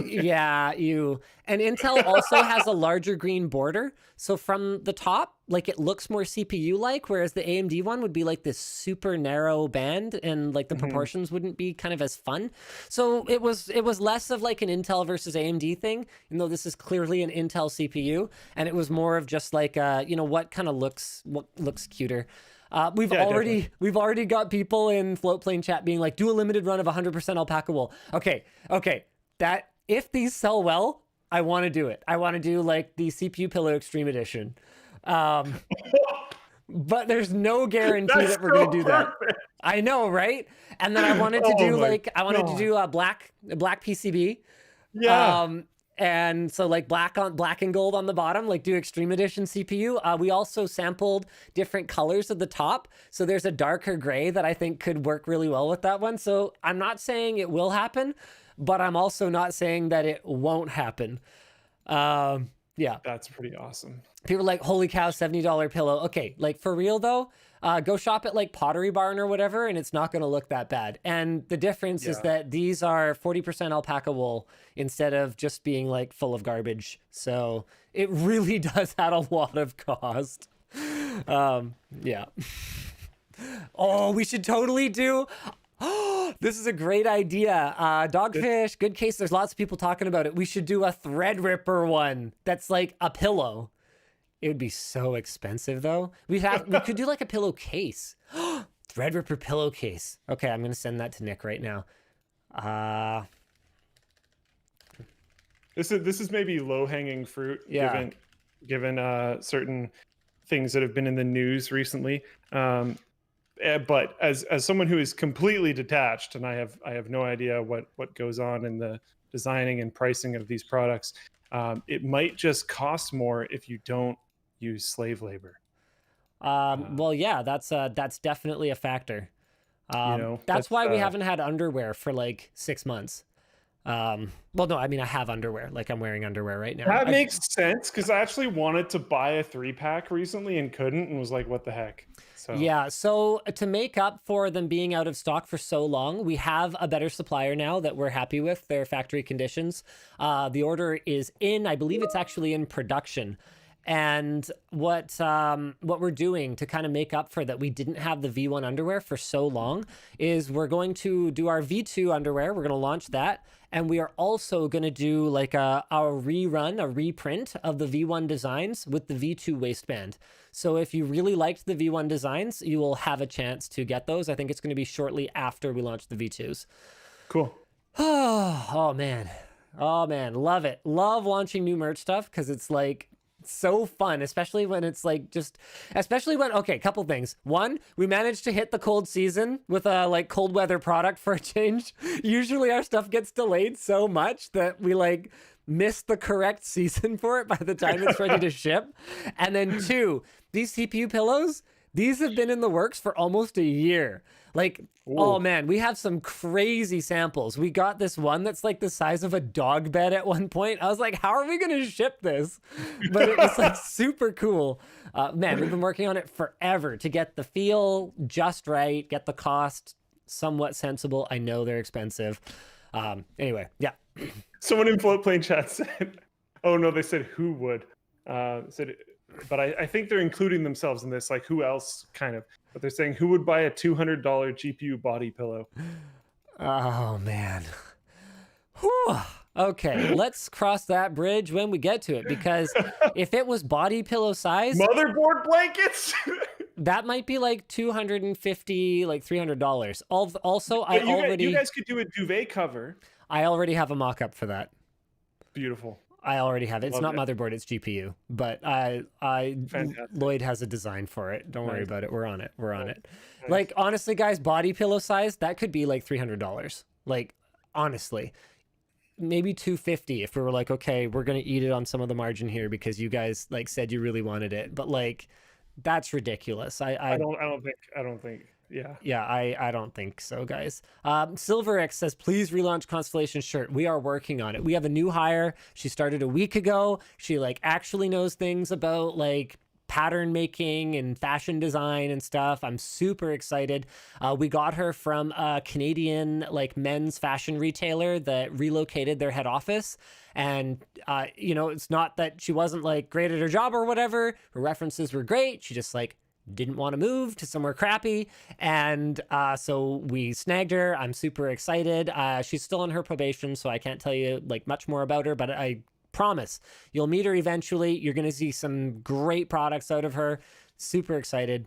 yeah, and Intel also has a larger green border. So from the top, like it looks more CPU like, whereas the AMD one would be like this super narrow band and like the proportions wouldn't be kind of as fun. So it was less of like an Intel versus AMD thing, even though this is clearly an Intel CPU, and it was more of just like what looks cuter. We've already got people in Floatplane chat being like, do a limited run of 100% alpaca wool. Okay. That if these sell well, I want to do it. I want to do like the CPU Pillow Extreme Edition. But there's no guarantee that we're going to do that. I know, right? And then I wanted to do a black PCB. Yeah. And so like black and gold on the bottom, like do Extreme Edition CPU. We also sampled different colors at the top. So there's a darker gray that I think could work really well with that one. So I'm not saying it will happen, but I'm also not saying that it won't happen. Yeah. That's pretty awesome. People are like, holy cow, $70 pillow. Okay, like for real though, go shop at like Pottery Barn or whatever, and it's not going to look that bad. And the difference is that these are 40% alpaca wool instead of just being like full of garbage. So it really does add a lot of cost. Yeah. Oh, we should totally do. Oh, this is a great idea. Dogfish, good case. There's lots of people talking about it. We should do a Threadripper one that's like a pillow. It would be so expensive though. We could do like a pillowcase. Threadripper pillowcase. Okay, I'm gonna send that to Nick right now. This is maybe low-hanging fruit, Yeah. given certain things that have been in the news recently. But as someone who is completely detached, and I have no idea what goes on in the designing and pricing of these products, it might just cost more if you don't use slave labor. Well, yeah, that's definitely a factor. That's why we haven't had underwear for like 6 months. Well, no, I mean, I have underwear. Like I'm wearing underwear right now. That makes sense, because I actually wanted to buy a 3-pack recently and couldn't, and was like, what the heck? So. Yeah, so to make up for them being out of stock for so long, we have a better supplier now that we're happy with their factory conditions. The order is in. I believe it's actually in production. And what we're doing to kind of make up for that we didn't have the V1 underwear for so long is we're going to do our V2 underwear. We're going to launch that. And we are also going to do like a rerun, a reprint of the V1 designs with the V2 waistband. So if you really liked the V1 designs, you will have a chance to get those. I think it's going to be shortly after we launch the V2s. Cool. Oh, man. Oh, man. Love it. Love launching new merch stuff because it's like so fun, especially when it's like okay, couple things. One, we managed to hit the cold season with a like cold weather product for a change. Usually our stuff gets delayed so much that we like miss the correct season for it by the time it's ready to ship. And then two, these CPU pillows, these have been in the works for almost a year. Like, oh man, we have some crazy samples. We got this one that's like the size of a dog bed at one point. I was like, how are we going to ship this? But it was like super cool. Man, we've been working on it forever to get the feel just right, get the cost somewhat sensible. I know they're expensive. Anyway, yeah. Someone in Floatplane chat said, oh no, they said who would. But I think they're including themselves in this, like who else kind of. But they're saying who would buy a $200 GPU body pillow? Oh, man. Whew. Okay, let's cross that bridge when we get to it, because if it was body pillow size... Motherboard blankets? That might be like $250, like $300. Also, you guys could do a duvet cover. I already have a mock-up for that. Beautiful. I already have it. It's not motherboard, it's GPU. But Lloyd has a design for it. Don't worry about it. We're on it. We're on it. Nice. Like, honestly, guys, body pillow size, that could be like $300. Like, honestly. Maybe $250 if we were like, okay, we're going to eat it on some of the margin here because you guys like said you really wanted it. But like, that's ridiculous. I don't think. Yeah, I don't think so, guys. SilverX says, please relaunch Constellation shirt. We are working on it. We have a new hire. She started a week ago. She like actually knows things about like pattern making and fashion design and stuff. I'm super excited. We got her from a Canadian like men's fashion retailer that relocated their head office. And, it's not that she wasn't like great at her job or whatever. Her references were great. She just like didn't want to move to somewhere crappy. And so we snagged her. I'm super excited. She's still on her probation, so I can't tell you like much more about her, but I promise you'll meet her eventually. You're going to see some great products out of her. Super excited.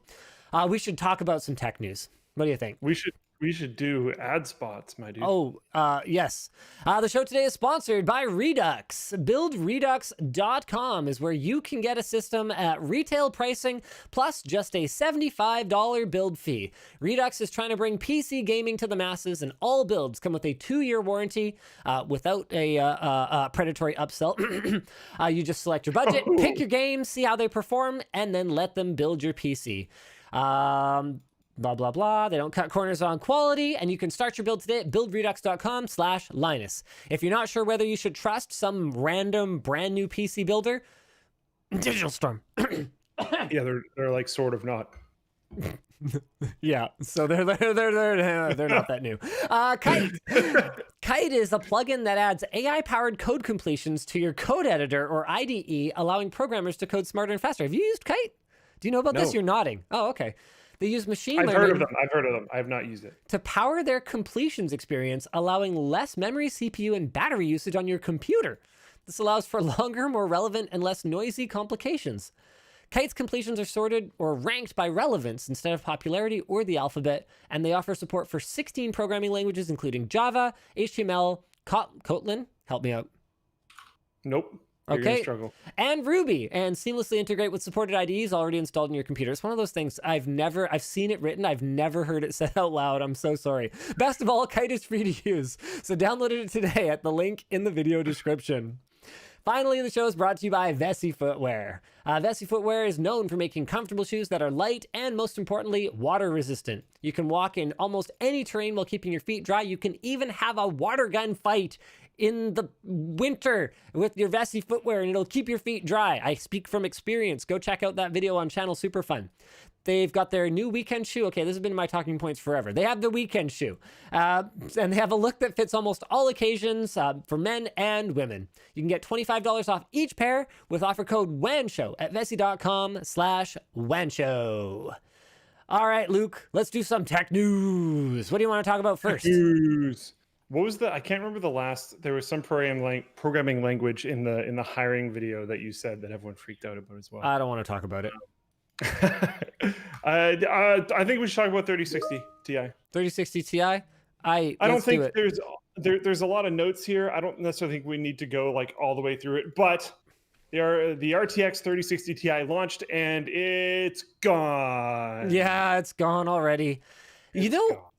We should talk about some tech news. What do you think? We should do ad spots, my dude. Oh, yes. The show today is sponsored by Redux. BuildRedux.com is where you can get a system at retail pricing plus just a $75 build fee. Redux is trying to bring PC gaming to the masses, and all builds come with a 2-year warranty without a predatory upsell. You just select your budget, pick your games, see how they perform, and then let them build your PC. Blah, blah, blah. They don't cut corners on quality, and you can start your build today at buildredux.com/Linus. If you're not sure whether you should trust some random brand new PC builder, Digital Storm. Yeah, they're like sort of not. Yeah, so they're not that new. Kite. Kite is a plugin that adds AI-powered code completions to your code editor or IDE, allowing programmers to code smarter and faster. Have you used Kite? Do you know about this? You're nodding. Oh, okay. They use machine learning. I've heard of them. I have not used it. To power their completions experience, allowing less memory, CPU, and battery usage on your computer. This allows for longer, more relevant, and less noisy complications. Kite's completions are sorted or ranked by relevance instead of popularity or the alphabet, and they offer support for 16 programming languages, including Java, HTML, Kotlin, help me out. Nope. Okay, struggle. And Ruby, and seamlessly integrate with supported IDEs already installed in your computer. It's one of those things I've seen it written, I've never heard it said out loud. I'm so sorry. Best of all, Kite is free to use, so download it today at the link in the video description. Finally, the show is brought to you by Vessi Footwear. Vessi Footwear is known for making comfortable shoes that are light and, most importantly, water resistant. You can walk in almost any terrain while keeping your feet dry. You can even have a water gun fight in the winter with your Vessi Footwear, and it'll keep your feet dry. I speak from experience. Go check out that video on channel Super Fun. They've got their new weekend shoe. Okay, this has been my talking points forever. They have the weekend shoe, and they have a look that fits almost all occasions for men and women. You can get $25 off each pair with offer code WANSHOW at vessi.com/WANSHOW. All right, Luke, let's do some tech news. What do you want to talk about first? News. What was I can't remember the last. There was some programming language in the hiring video that you said that everyone freaked out about as well. I don't want to talk about it. I think we should talk about 3060 Ti. 3060 Ti. I don't think there's a lot of notes here. I don't necessarily think we need to go like all the way through it, but the RTX 3060 Ti launched and it's gone. Yeah, it's gone already.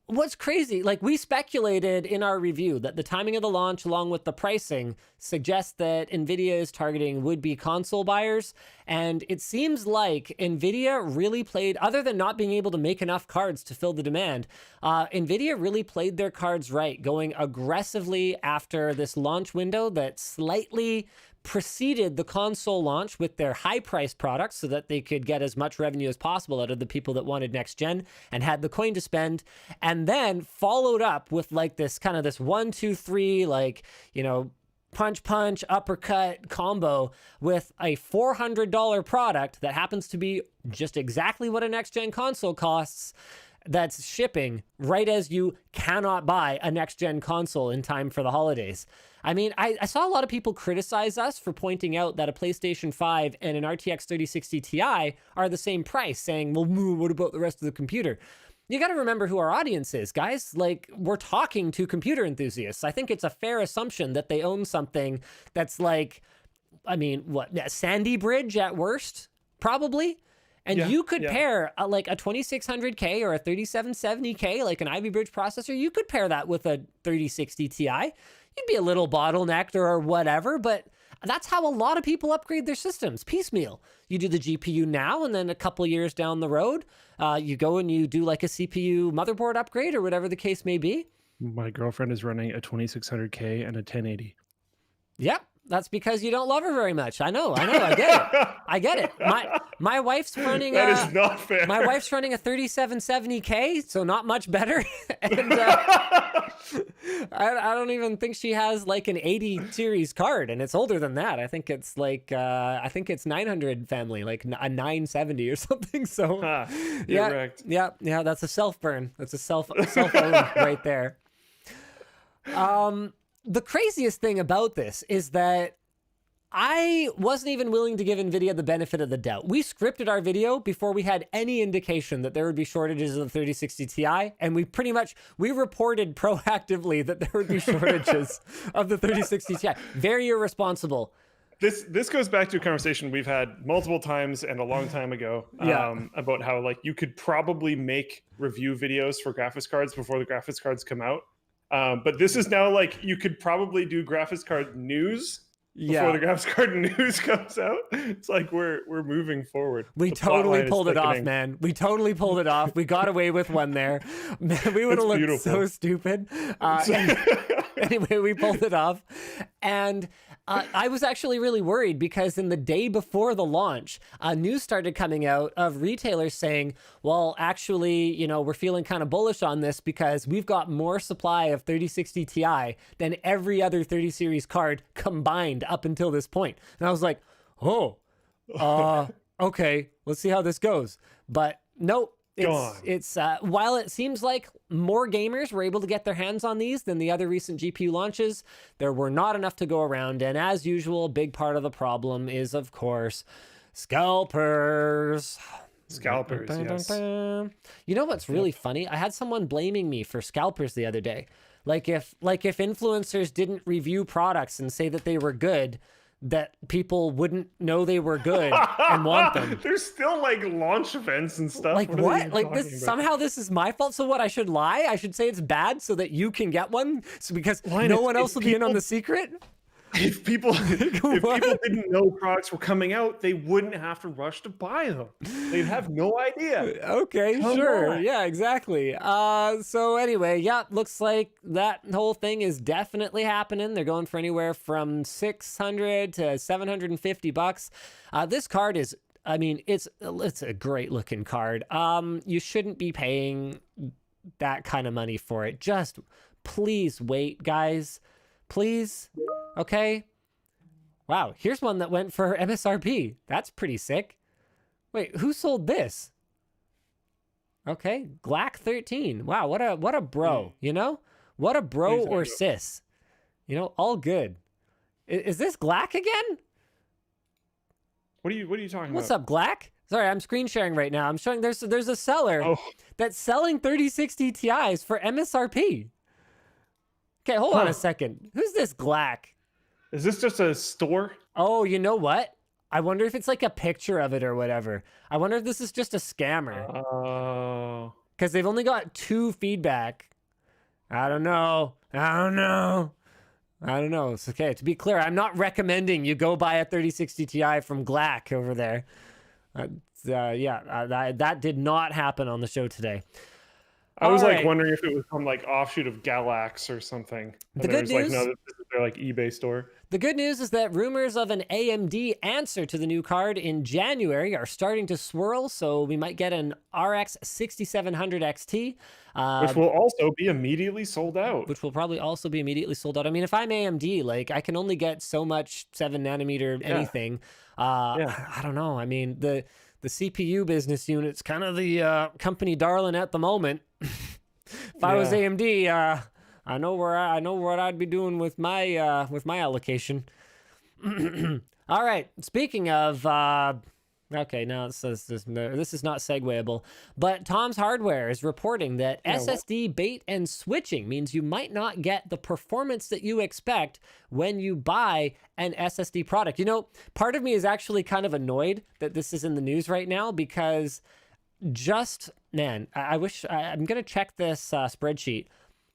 What's crazy, like we speculated in our review that the timing of the launch along with the pricing suggests that NVIDIA is targeting would-be console buyers. And it seems like NVIDIA really played, other than not being able to make enough cards to fill the demand, NVIDIA really played their cards right, going aggressively after this launch window that slightly preceded the console launch with their high-priced products so that they could get as much revenue as possible out of the people that wanted next gen and had the coin to spend, and then followed up with like this kind of this 1, 2, 3, like, you know, punch, uppercut combo with a $400 product that happens to be just exactly what a next-gen console costs, that's shipping right as you cannot buy a next-gen console in time for the holidays. I mean, I saw a lot of people criticize us for pointing out that a PlayStation 5 and an RTX 3060 Ti are the same price, saying, well, what about the rest of the computer? You got to remember who our audience is, guys. Like, we're talking to computer enthusiasts. I think it's a fair assumption that they own something that's like, I mean, what, Sandy Bridge at worst, probably? And you could pair like a 2600K or a 3770K, like an Ivy Bridge processor. You could pair that with a 3060 Ti. You'd be a little bottlenecked or whatever, but that's how a lot of people upgrade their systems, piecemeal. You do the GPU now, and then a couple years down the road, you go and you do like a CPU motherboard upgrade or whatever the case may be. My girlfriend is running a 2600K and a 1080. Yep. That's because you don't love her very much. I know. I get it. My wife's running. That is not fair. My wife's running a 3770K, so not much better. And I don't even think she has like an 80 series card, and it's older than that. I think it's like 900 family, like a 970 or something. So correct. Yeah. That's a self burn. That's a self own right there. The craziest thing about this is that I wasn't even willing to give NVIDIA the benefit of the doubt. We scripted our video before we had any indication that there would be shortages of the 3060 Ti, and we reported proactively that there would be shortages of the 3060 Ti. Very irresponsible. This goes back to a conversation we've had multiple times and a long time ago about how like you could probably make review videos for graphics cards before the graphics cards come out. But this is now like you could probably do graphics card news before the graphics card news comes out. It's like we're moving forward. We totally pulled it off, man. We totally pulled it off. We got away with one there. Man, we would have looked so stupid. Anyway, we pulled it off. And I was actually really worried because in the day before the launch, news started coming out of retailers saying, well, actually, you know, we're feeling kind of bullish on this because we've got more supply of 3060 Ti than every other 30 series card combined up until this point. And I was like, oh, okay, let's see how this goes. But nope. It's while it seems like more gamers were able to get their hands on these than the other recent GPU launches, there were not enough to go around. And as usual, a big part of the problem is, of course, scalpers. Scalpers, yes. You know what's really funny? I had someone blaming me for scalpers the other day. Like if influencers didn't review products and say that they were good, that people wouldn't know they were good and want them. There's still like launch events and stuff. Like what? Like this somehow this is my fault. So what? I should lie? I should say it's bad so that you can get one? So because no one else will be in on the secret? If people didn't know products were coming out, they wouldn't have to rush to buy them. They'd have no idea. Okay, sure. Yeah, exactly. So anyway, yeah, looks like that whole thing is definitely happening. They're going for anywhere from $600 to $750. This card is, I mean, it's a great looking card. You shouldn't be paying that kind of money for it. Just please wait, guys. Please. Okay. Wow, here's one that went for MSRP. That's pretty sick. Wait, who sold this? Okay, Glack 13. Wow, what a bro, you know? What a bro or sis. You know, all good. Is this Glack again? What are you talking about? What's up, Glack? Sorry, I'm screen sharing right now. I'm showing there's a seller that's selling 3060 Ti's for MSRP. Okay, hold on a second. Who's this Glack? Is this just a store? Oh, you know what? I wonder if it's like a picture of it or whatever. I wonder if this is just a scammer. Oh. Because they've only got 2 feedback. I don't know. It's okay. To be clear, I'm not recommending you go buy a 3060 Ti from Glack over there. That did not happen on the show today. I was wondering if it was some like offshoot of Galax or something. The good news, no, this is their like eBay store. The good news is that rumors of an AMD answer to the new card in January are starting to swirl. So we might get an RX 6700 XT, which will also be immediately sold out. Which will probably also be immediately sold out. I mean, if I'm AMD, like I can only get so much 7nm anything. I don't know. I mean, the CPU business unit's kind of the company darling at the moment. If I was AMD, I know what I'd be doing with my allocation. All right. Speaking of, okay, now it says this is not segueable, but Tom's Hardware is reporting that SSD bait and switching means you might not get the performance that you expect when you buy an SSD product. You know, part of me is actually kind of annoyed that this is in the news right now because I wish I'm going to check this spreadsheet,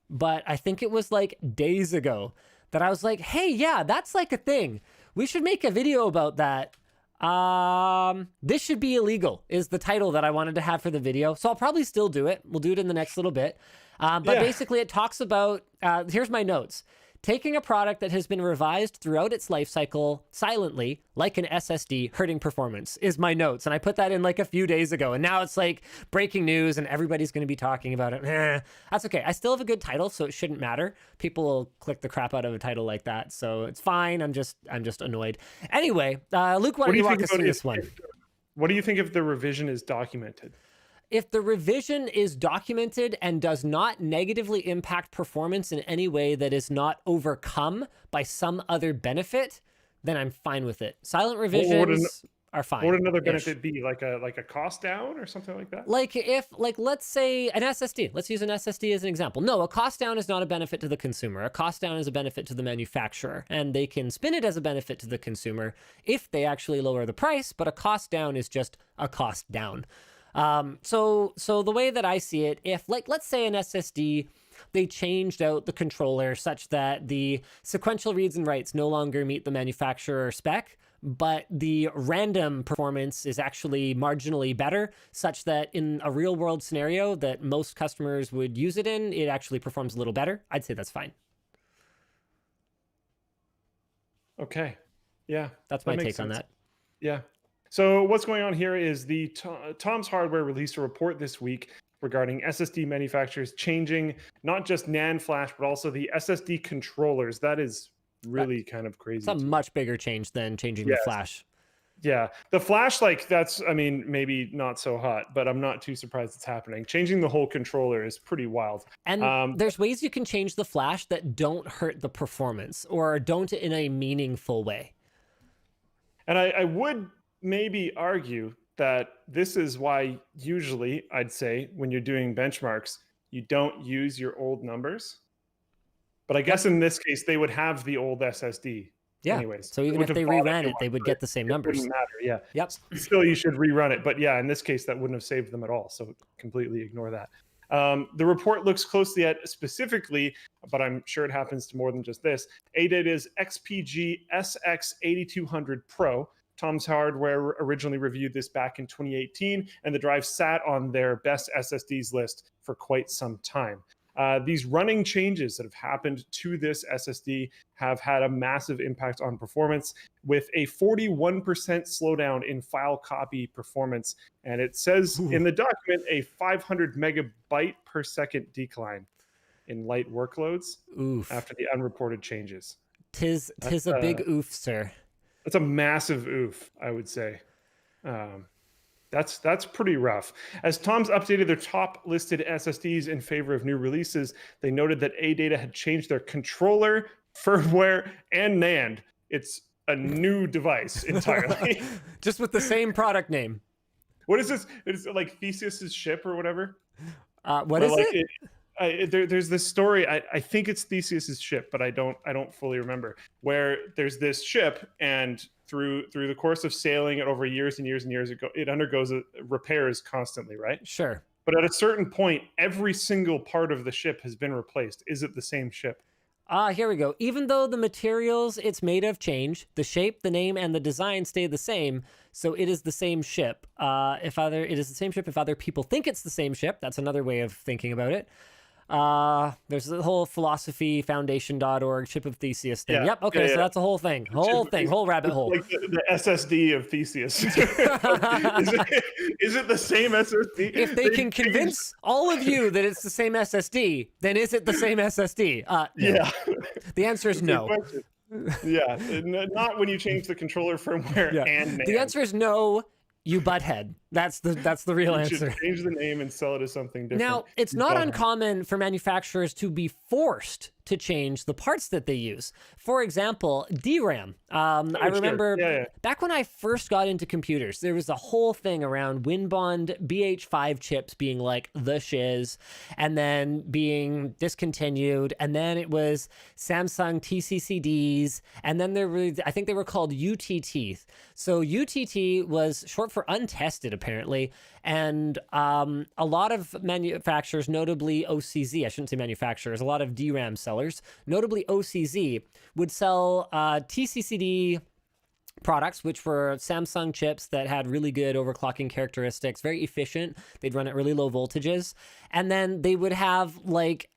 but I think it was like days ago that I was like, hey, yeah, that's like a thing. We should make a video about that. This should be illegal is the title that I wanted to have for the video. So I'll probably still do it. We'll do it in the next little bit. Basically it talks about, here's my notes. Taking a product that has been revised throughout its life cycle silently, like an SSD, hurting performance is my notes. And I put that in like a few days ago. And now it's like breaking news and everybody's going to be talking about it. That's okay. I still have a good title, so it shouldn't matter. People will click the crap out of a title like that. So it's fine. I'm just annoyed. Anyway, Luke, why don't you walk us through this one? What do you think if the revision is documented? If the revision is documented and does not negatively impact performance in any way that is not overcome by some other benefit, then I'm fine with it. Silent revisions are fine. What would another benefit be? Like a cost down or something like that? Let's say an SSD. Let's use an SSD as an example. No, a cost down is not a benefit to the consumer. A cost down is a benefit to the manufacturer. And they can spin it as a benefit to the consumer if they actually lower the price, but a cost down is just a cost down. So the way that I see it, if let's say an SSD, they changed out the controller such that the sequential reads and writes no longer meet the manufacturer spec, but the random performance is actually marginally better such that in a real world scenario that most customers would use it in, it actually performs a little better. I'd say that's fine. Okay. Yeah. That's my take on that. Yeah. So what's going on here is the Tom's Hardware released a report this week regarding SSD manufacturers changing not just NAND flash, but also the SSD controllers. That is really kind of crazy. It's a much bigger change than changing the flash. Yeah. The flash, like that's, I mean, maybe not so hot, but I'm not too surprised it's happening. Changing the whole controller is pretty wild. And there's ways you can change the flash that don't hurt the performance or don't in a meaningful way. And I would maybe argue that this is why usually I'd say when you're doing benchmarks, you don't use your old numbers. But I guess in this case, they would have the old SSD. Yeah. Anyways, so even if they rerun it, they would get the same numbers. It wouldn't matter. Yeah. Yep. Still, you should rerun it. But yeah, in this case, that wouldn't have saved them at all. So completely ignore that. The report looks closely at specifically, but I'm sure it happens to more than just this, ADATA's XPG SX8200 Pro. Tom's Hardware originally reviewed this back in 2018, and the drive sat on their best SSDs list for quite some time. These running changes that have happened to this SSD have had a massive impact on performance, with a 41% slowdown in file copy performance. And it says in the document a 500 megabyte per second decline in light workloads after the unreported changes. Tis a big oof, sir. That's a massive oof, I would say. That's pretty rough. As Tom's updated their top listed SSDs in favor of new releases, they noted that ADATA had changed their controller, firmware, and NAND. It's a new device entirely. Just with the same product name. What is this? It's like Theseus's ship or whatever? What is it? There's this story. I think it's Theseus's ship, but I don't fully remember. Where there's this ship, and through the course of sailing it over years and years and years, it undergoes repairs constantly, right? Sure. But at a certain point, every single part of the ship has been replaced. Is it the same ship? Here we go. Even though the materials it's made of change, the shape, the name, and the design stay the same, so it is the same ship. If other people think it's the same ship, that's another way of thinking about it. There's the whole philosophy foundation.org ship of Theseus thing. Yep. Okay. So that's a whole thing, whole rabbit hole. Like the SSD of Theseus. Is it the same SSD? If they can convince all of you that it's the same SSD, then is it the same SSD? No. Yeah. The answer is no. Yeah. Not when you change the controller firmware and NAND. The answer is no. You butthead. That's the real answer. Change the name and sell it as something different. Now, it's not uncommon for manufacturers to be forced to change the parts that they use. For example, DRAM. I remember back when I first got into computers, there was a whole thing around WinBond BH5 chips being like the shiz, and then being discontinued, and then it was Samsung TCCDs, and then I think they were called UTT. So UTT was short for untested, apparently, and a lot of manufacturers, notably OCZ, I shouldn't say manufacturers, a lot of DRAM sellers, notably OCZ, would sell TCCD products, which were Samsung chips that had really good overclocking characteristics, very efficient. They'd run at really low voltages. And then they would have like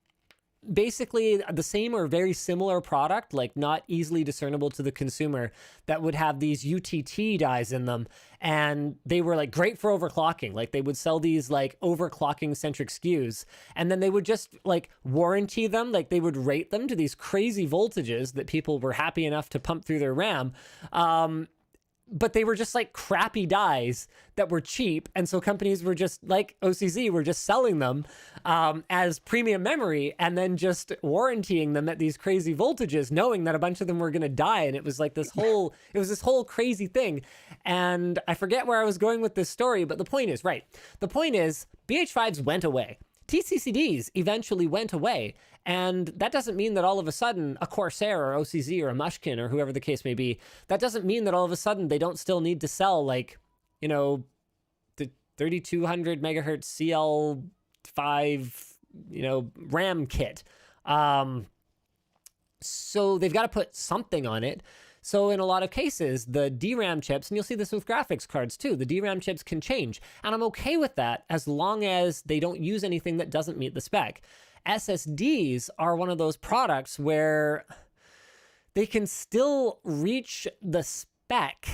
basically the same or very similar product, like not easily discernible to the consumer, that would have these UTT dies in them. And they were like great for overclocking. Like they would sell these like overclocking centric SKUs, and then they would just like warranty them. Like they would rate them to these crazy voltages that people were happy enough to pump through their RAM. But they were just like crappy dies that were cheap. And so companies were just like OCZ were just selling them as premium memory and then just warrantying them at these crazy voltages, knowing that a bunch of them were going to die. And it was like this whole crazy thing. And I forget where I was going with this story, but the point is, BH5s went away. TCCDs eventually went away. And that doesn't mean that all of a sudden a Corsair or OCZ or a Mushkin or whoever the case may be, that doesn't mean that all of a sudden they don't still need to sell like, the 3200 megahertz CL5, RAM kit. So they've got to put something on it. So in a lot of cases, the DRAM chips, and you'll see this with graphics cards too, the DRAM chips can change. And I'm okay with that as long as they don't use anything that doesn't meet the spec. SSDs are one of those products where they can still reach the spec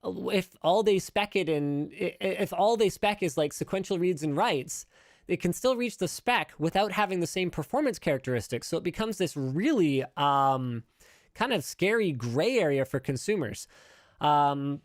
if all they spec it in, if all they spec is like sequential reads and writes, they can still reach the spec without having the same performance characteristics. So it becomes this really kind of scary gray area for consumers. I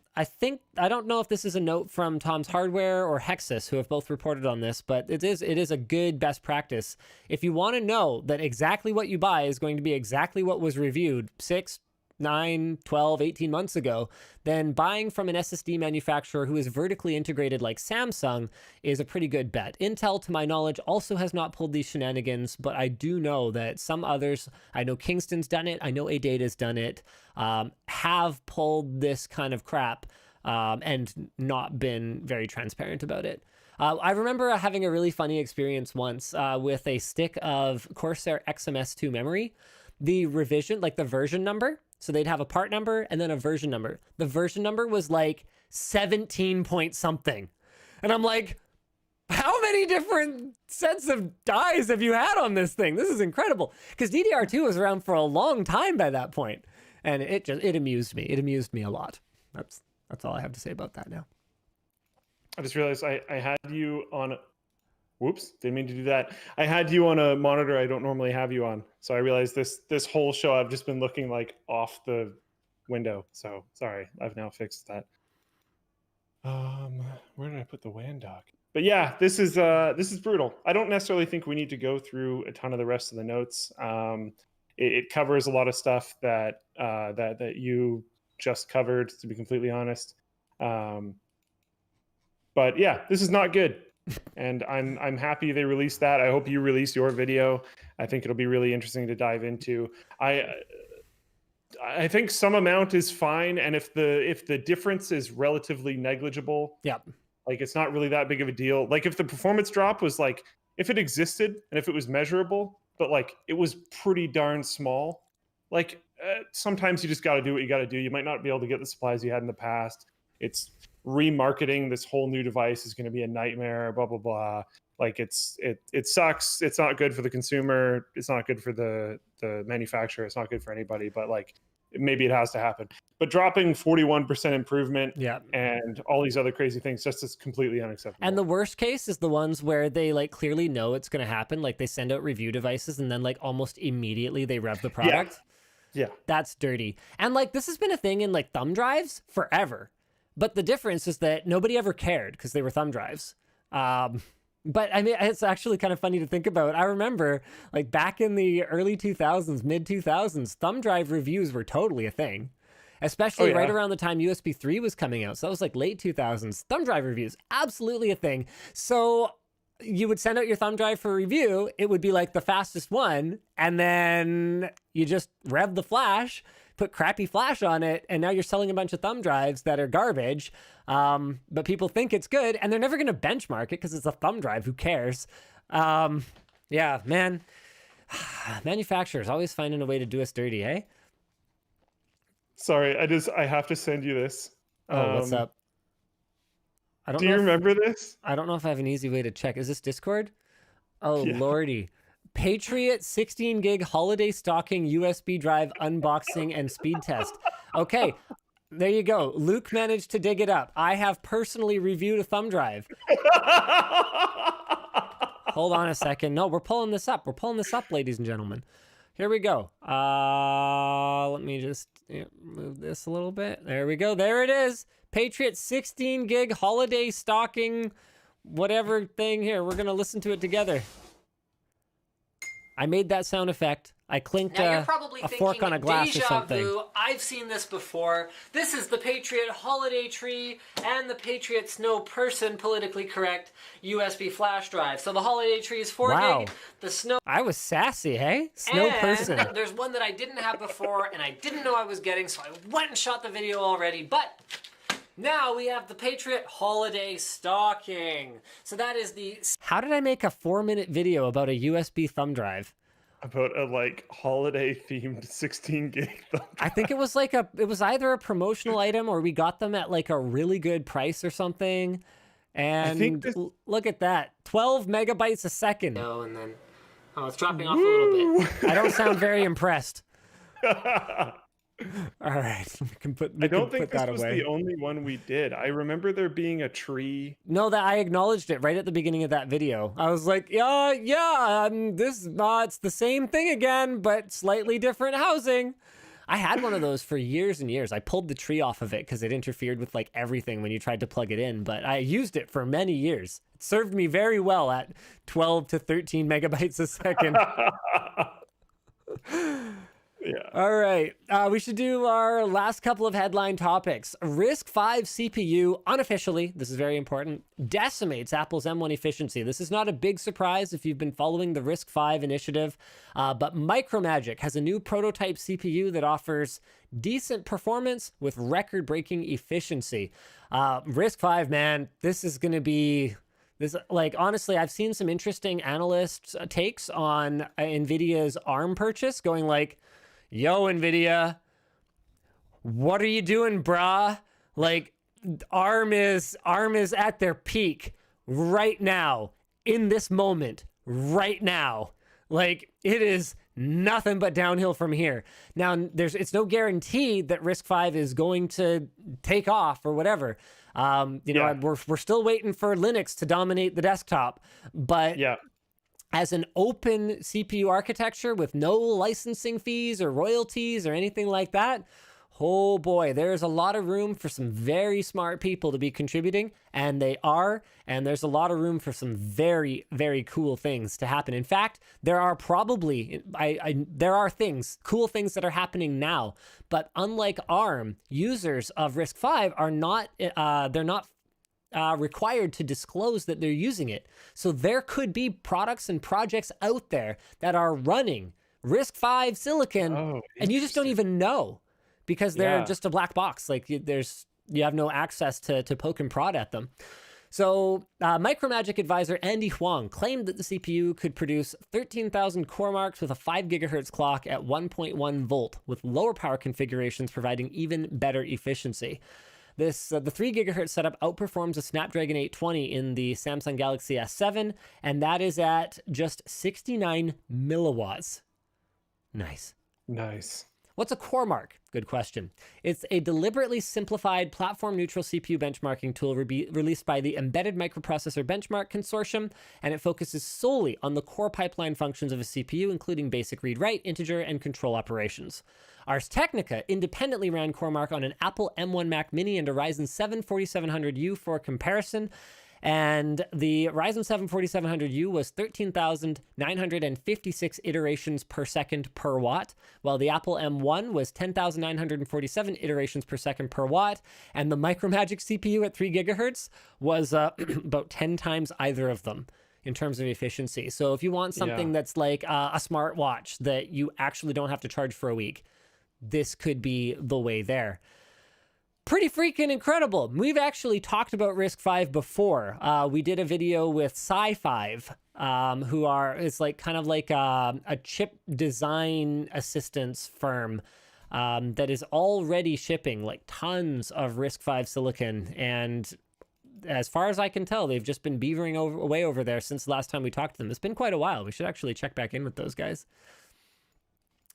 don't know if this is a note from Tom's Hardware or Hexus, who have both reported on this, but it is a good best practice. If you want to know that exactly what you buy is going to be exactly what was reviewed 6, 9, 12, 18 months ago, then buying from an SSD manufacturer who is vertically integrated like Samsung is a pretty good bet. Intel, to my knowledge, also has not pulled these shenanigans, but I do know that some others, I know Kingston's done it, I know AData's done it, have pulled this kind of crap and not been very transparent about it. I remember having a really funny experience once with a stick of Corsair XMS2 memory. The revision, like the version number, so they'd have a part number and then a version number. The version number was like 17 point something. And I'm like, how many different sets of dies have you had on this thing? This is incredible. Because DDR2 was around for a long time by that point. And it amused me. It amused me a lot. That's all I have to say about that now. I just realized I had you on... Whoops, didn't mean to do that. I had you on a monitor I don't normally have you on. So I realized this whole show I've just been looking like off the window. So sorry, I've now fixed that. Where did I put the WAN dock? But yeah, this is brutal. I don't necessarily think we need to go through a ton of the rest of the notes. It covers a lot of stuff that you just covered, to be completely honest. But yeah, this is not good. And I'm happy they released that. I hope you release your video. I think it'll be really interesting to dive into. I think some amount is fine, and if the difference is relatively negligible, yeah, like it's not really that big of a deal. Like if the performance drop was like, if it existed and if it was measurable, but like it was pretty darn small, like sometimes you just got to do what you got to do. You might not be able to get the supplies you had in the past. It's remarketing this whole new device is going to be a nightmare, blah, blah, blah. Like it sucks. It's not good for the consumer. It's not good for the manufacturer. It's not good for anybody, but like maybe it has to happen. But dropping 41% improvement, yeah, and all these other crazy things just is completely unacceptable. And the worst case is the ones where they like clearly know it's going to happen. Like they send out review devices and then like almost immediately they rev the product. Yeah. That's dirty. And like this has been a thing in like thumb drives forever. But the difference is that nobody ever cared because they were thumb drives. But I mean, it's actually kind of funny to think about. I remember like back in the early 2000s, mid 2000s, thumb drive reviews were totally a thing, especially right around the time USB 3 was coming out. So that was like late 2000s. Thumb drive reviews, absolutely a thing. So you would send out your thumb drive for review. It would be like the fastest one. And then you just rev the flash, put crappy flash on it, and now you're selling a bunch of thumb drives that are garbage, but people think it's good, and they're never going to benchmark it because it's a thumb drive. Who cares? Yeah, man. Manufacturers always finding a way to do us dirty, eh? Sorry, I have to send you this. Oh, what's up? Do you remember this? I don't know if I have an easy way to check. Is this Discord? Oh, yeah. Lordy. Patriot 16 gig holiday stocking USB drive unboxing and speed test. Okay, there you go. Luke managed to dig it up. I have personally reviewed a thumb drive. Hold on a second. No, we're pulling this up. We're pulling this up, ladies and gentlemen. Here we go. Let me just move this a little bit. There we go. There it is. Patriot 16 gig holiday stocking whatever thing. Here, we're going to listen to it together. I made that sound effect. I clinked a fork on a glass or something. Vu. I've seen this before. This is the Patriot holiday tree and the Patriot Snow Person politically correct USB flash drive. So the holiday tree is 4 gig. The Snow... I was sassy, hey? Snow Person. There's one that I didn't have before and I didn't know I was getting, so I went and shot the video already. But now we have the Patriot holiday stocking. So that is the... How did I make a 4-minute video about a USB thumb drive? About a like holiday themed 16 gig thumb drive. I think it was like it was either a promotional item or we got them at like a really good price or something. And look at that, 12 megabytes a second. Oh, and then it's dropping off a little bit. I don't sound very impressed. All right, I we can don't think put this that was away. the only one we did. I remember there being a tree. No, that I acknowledged it right at the beginning of that video. I was like, yeah, it's the same thing again, but slightly different housing. I had one of those for years and years. I pulled the tree off of it because it interfered with like everything when you tried to plug it in, but I used it for many years. It served me very well at 12 to 13 megabytes a second. Yeah. All right. We should do our last couple of headline topics. RISC-V CPU, unofficially, this is very important, decimates Apple's M1 efficiency. This is not a big surprise if you've been following the RISC-V initiative, but Micromagic has a new prototype CPU that offers decent performance with record-breaking efficiency. RISC-V, man, this is going to be... like, honestly, I've seen some interesting analysts' takes on NVIDIA's ARM purchase going like, yo, NVIDIA, what are you doing, brah? Like, ARM is at their peak right now, in this moment, right now. Like, it is nothing but downhill from here. Now, it's no guarantee that RISC-V is going to take off or whatever. We're still waiting for Linux to dominate the desktop, but Yeah. as an open CPU architecture with no licensing fees or royalties or anything like that, oh boy, there's a lot of room for some very smart people to be contributing, and they are, and there's a lot of room for some very, very cool things to happen. In fact, there are probably, cool things that are happening now, but unlike ARM, users of RISC-V are not, they're not required to disclose that they're using it. So there could be products and projects out there that are running RISC-V silicon, and you just don't even know because they're just a black box. Like you have no access to poke and prod at them. So Micromagic advisor Andy Huang claimed that the CPU could produce 13,000 core marks with a 5 gigahertz clock at 1.1 volt with lower power configurations providing even better efficiency. The 3 gigahertz setup outperforms a Snapdragon 820 in the Samsung Galaxy S7, and that is at just 69 milliwatts. Nice. What's a core mark? Good question. It's a deliberately simplified platform-neutral CPU benchmarking tool released by the Embedded Microprocessor Benchmark Consortium, and it focuses solely on the core pipeline functions of a CPU, including basic read-write, integer, and control operations. Ars Technica independently ran CoreMark on an Apple M1 Mac Mini and a Ryzen 7 4700U for comparison. And the Ryzen 7 4700U was 13,956 iterations per second per watt, while the Apple M1 was 10,947 iterations per second per watt, and the Micromagic CPU at 3 gigahertz was about 10 times either of them in terms of efficiency. So if you want something that's like a smartwatch that you actually don't have to charge for a week, this could be the way there. Pretty freaking incredible. We've actually talked about RISC-V before. We did a video with Sci-Fi, it's like kind of like a chip design assistance firm that is already shipping like tons of RISC-V silicon. And as far as I can tell, they've just been beavering away over there since the last time we talked to them. It's been quite a while. We should actually check back in with those guys.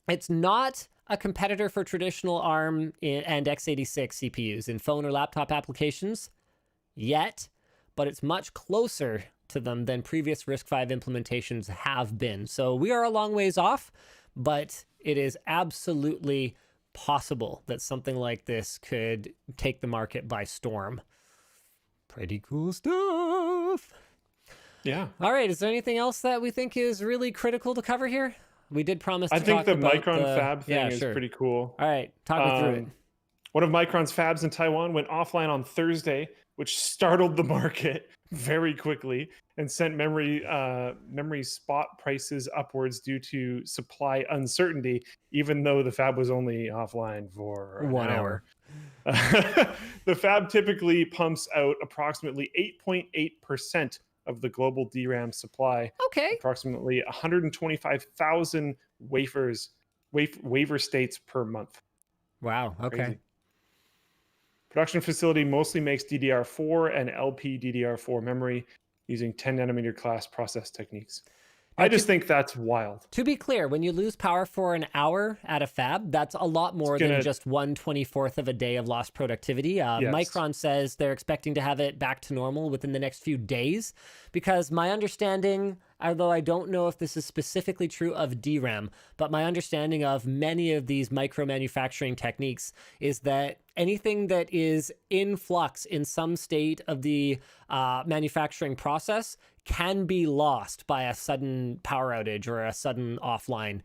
It's not a competitor for traditional ARM and x86 CPUs in phone or laptop applications yet, but it's much closer to them than previous RISC-V implementations have been. So we are a long ways off, but it is absolutely possible that something like this could take the market by storm. Pretty cool stuff. Yeah. All right. Is there anything else that we think is really critical to cover here? We did promise to I think talk the about Micron fab thing is pretty cool. All right, talk me through it. One of Micron's fabs in Taiwan went offline on Thursday, which startled the market very quickly and sent memory spot prices upwards due to supply uncertainty, even though the fab was only offline for 1 hour. The fab typically pumps out approximately 8.8% of the global DRAM supply. Okay. Approximately 125,000 wafer states per month. Wow. Okay. Crazy. Production facility mostly makes DDR4 and LPDDR4 memory using 10 nanometer class process techniques. I just think that's wild. To be clear, when you lose power for an hour at a fab, that's a lot more than just 1/24th of a day of lost productivity. Yes. Micron says they're expecting to have it back to normal within the next few days, because my understanding, although I don't know if this is specifically true of DRAM, but my understanding of many of these micro manufacturing techniques is that anything that is in flux in some state of the manufacturing process can be lost by a sudden power outage or a sudden offline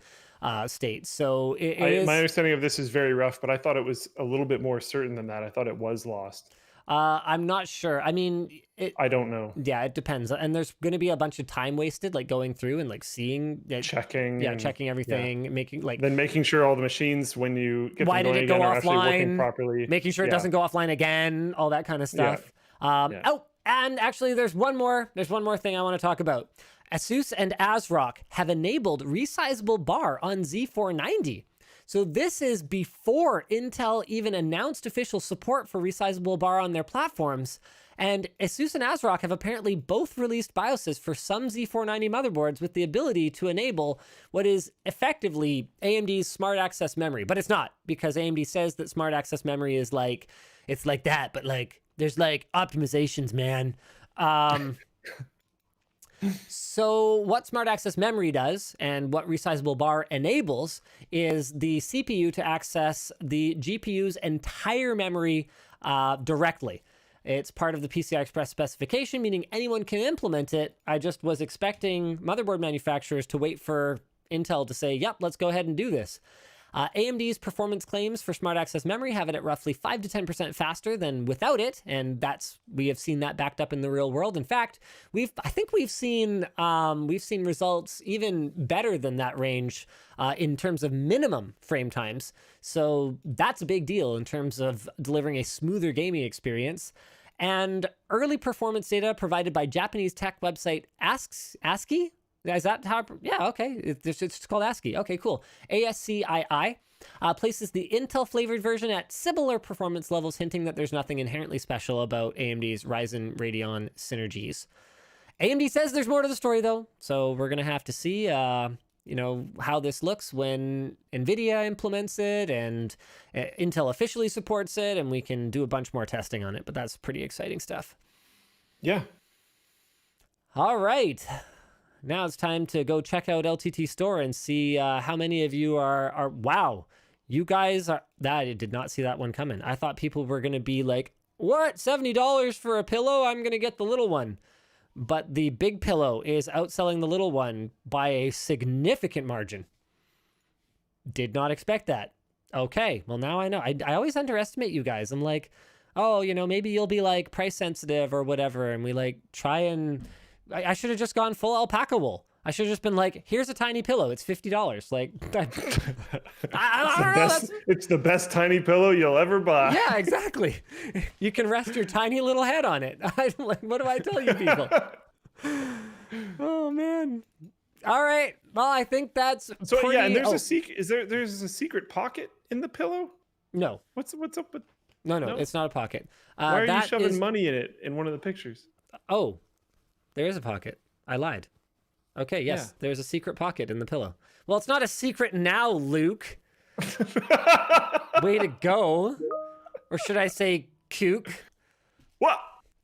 state. So my understanding of this is very rough, but I thought it was a little bit more certain than that. I thought it was lost. I'm not sure. I mean, I don't know. Yeah, it depends. And there's going to be a bunch of time wasted, like going through and like seeing, checking. Yeah, checking everything, making sure all the machines, when you get why them did going it go again, are actually working offline, properly. making sure it doesn't go offline again, all that kind of stuff. Oh, and actually there's one more thing I want to talk about. ASUS and ASRock have enabled resizable bar on Z490. So this is before Intel even announced official support for resizable bar on their platforms. And ASUS and ASRock have apparently both released BIOSes for some Z490 motherboards with the ability to enable what is effectively AMD's smart access memory. But it's not, because AMD says that smart access memory is like, it's like that, but like, there's like optimizations, man. So what smart access memory does and what resizable bar enables is the CPU to access the GPU's entire memory directly. It's part of the PCI Express specification, meaning anyone can implement it. I just was expecting motherboard manufacturers to wait for Intel to say, yep, let's go ahead and do this. AMD's performance claims for smart access memory have it at roughly 5 to 10% faster than without it, and we have seen that backed up in the real world. In fact, I think we've seen results even better than that range in terms of minimum frame times. So that's a big deal in terms of delivering a smoother gaming experience. And early performance data provided by Japanese tech website ASCII. Is that how? Yeah, okay. It's called ASCII. Okay, cool. ASCII places the Intel-flavored version at similar performance levels, hinting that there's nothing inherently special about AMD's Ryzen Radeon synergies. AMD says there's more to the story, though, so we're going to have to see how this looks when NVIDIA implements it and Intel officially supports it, and we can do a bunch more testing on it, but that's pretty exciting stuff. Yeah. All right. Now it's time to go check out LTT Store and see how many of you are wow, you guys are, I did not see that one coming. I thought people were going to be like, what, $70 for a pillow? I'm going to get the little one. But the big pillow is outselling the little one by a significant margin. Did not expect that. Okay, well now I know. I always underestimate you guys. I'm like, oh, maybe you'll be like price sensitive or whatever. And we like try and... I should have just gone full alpaca wool. I should have just been like, here's a tiny pillow. It's $50. Like, I don't know. It's the best tiny pillow you'll ever buy. Yeah, exactly. You can rest your tiny little head on it. I'm like, what do I tell you people? Oh, man. All right. Well, I think that's so pretty... yeah. And there's a secret. There's a secret pocket in the pillow? No. What's up with? No, it's not a pocket. Why are you shoving money in it in one of the pictures? Oh. There is a pocket. I lied. Okay, yes, yeah. There's a secret pocket in the pillow. Well, it's not a secret now, Luke. Way to go. Or should I say kook? What?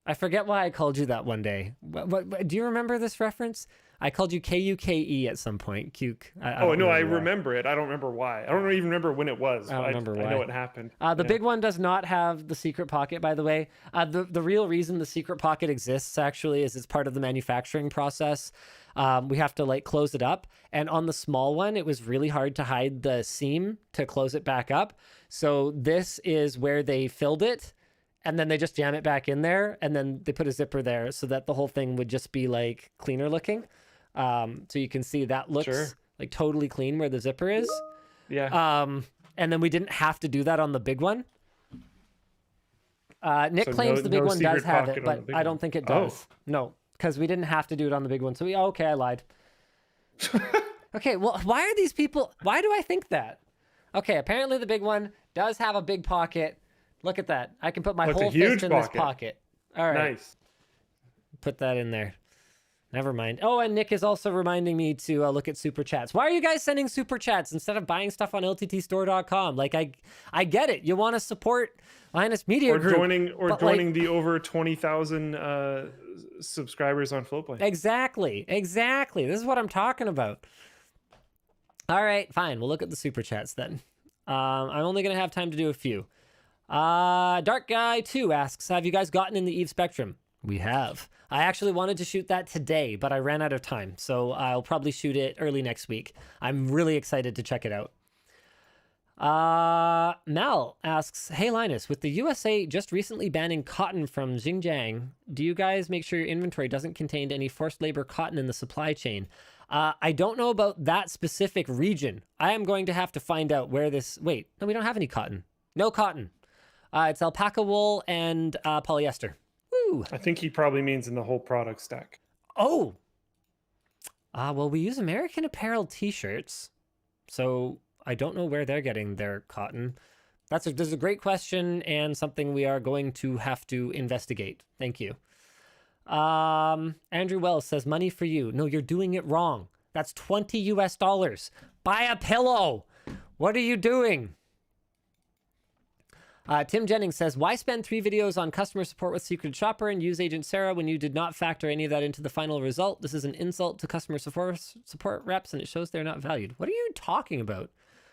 I forget why I called you that one day. What do you remember this reference? I called you Kuke at some point. Kook. I remember it. I don't remember why. I don't even remember when it was. I don't remember why. I know it happened. The big one does not have the secret pocket, by the way. The real reason the secret pocket exists, actually, is it's part of the manufacturing process. We have to, like, close it up. And on the small one, it was really hard to hide the seam to close it back up. So this is where they filled it. And then they just jam it back in there. And then they put a zipper there so that the whole thing would just be, like, cleaner looking. So you can see that looks like totally clean where the zipper is. Yeah. And then we didn't have to do that on the big one. Nick claims the big one does have it, but I don't think it does. Oh. No, because we didn't have to do it on the big one. So okay, I lied. Okay, well, why are these people, why do I think that? Okay, apparently the big one does have a big pocket. Look at that. I can put my whole fist in this pocket. All right. Nice. Put that in there. Never mind. Oh, and Nick is also reminding me to look at super chats. Why are you guys sending super chats instead of buying stuff on lttstore.com? Like, I get it. You want to support Linus Media Group. Joining the over 20,000 subscribers on Flowplay. Exactly. This is what I'm talking about. All right, fine. We'll look at the super chats then. I'm only going to have time to do a few. Dark Guy 2 asks, have you guys gotten in the Eve Spectrum? We have. I actually wanted to shoot that today, but I ran out of time, so I'll probably shoot it early next week. I'm really excited to check it out. Mal asks, hey Linus, with the USA just recently banning cotton from Xinjiang, do you guys make sure your inventory doesn't contain any forced labor cotton in the supply chain? I don't know about that specific region. I am going to have to find out where this... Wait, no, we don't have any cotton. No cotton. It's alpaca wool and polyester. Woo! I think he probably means in the whole product stack. Oh! Well, we use American Apparel t-shirts, so I don't know where they're getting their cotton. This is a great question and something we are going to have to investigate. Thank you. Andrew Wells says, money for you. No, you're doing it wrong. That's $20 US. Buy a pillow. What are you doing? Tim Jennings says, why spend 3 videos on customer support with Secret Shopper and use Agent Sara when you did not factor any of that into the final result? This is an insult to customer support reps, and it shows they're not valued. What are you talking about?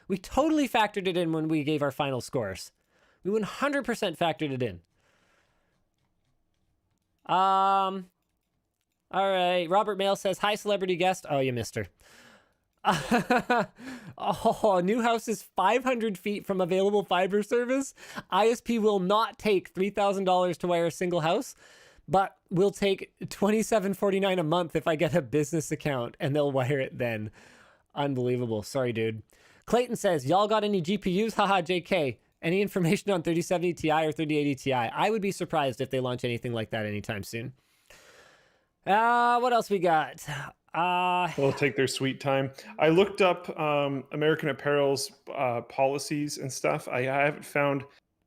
We totally factored it in when we gave our final scores. We 100% factored it in. All right. Robert Mail says, hi, celebrity guest. Oh, you missed her. Oh, new house is 500 feet from available fiber service. ISP will not take $3,000 to wire a single house, but will take $27.49 a month if I get a business account, and they'll wire it then. Unbelievable. Sorry, dude. Clayton says, y'all got any GPUs? Haha, JK. Any information on 3070 Ti or 3080 Ti? I would be surprised if they launch anything like that anytime soon. What else we got? They'll take their sweet time. I looked up American Apparel's policies and stuff. I haven't found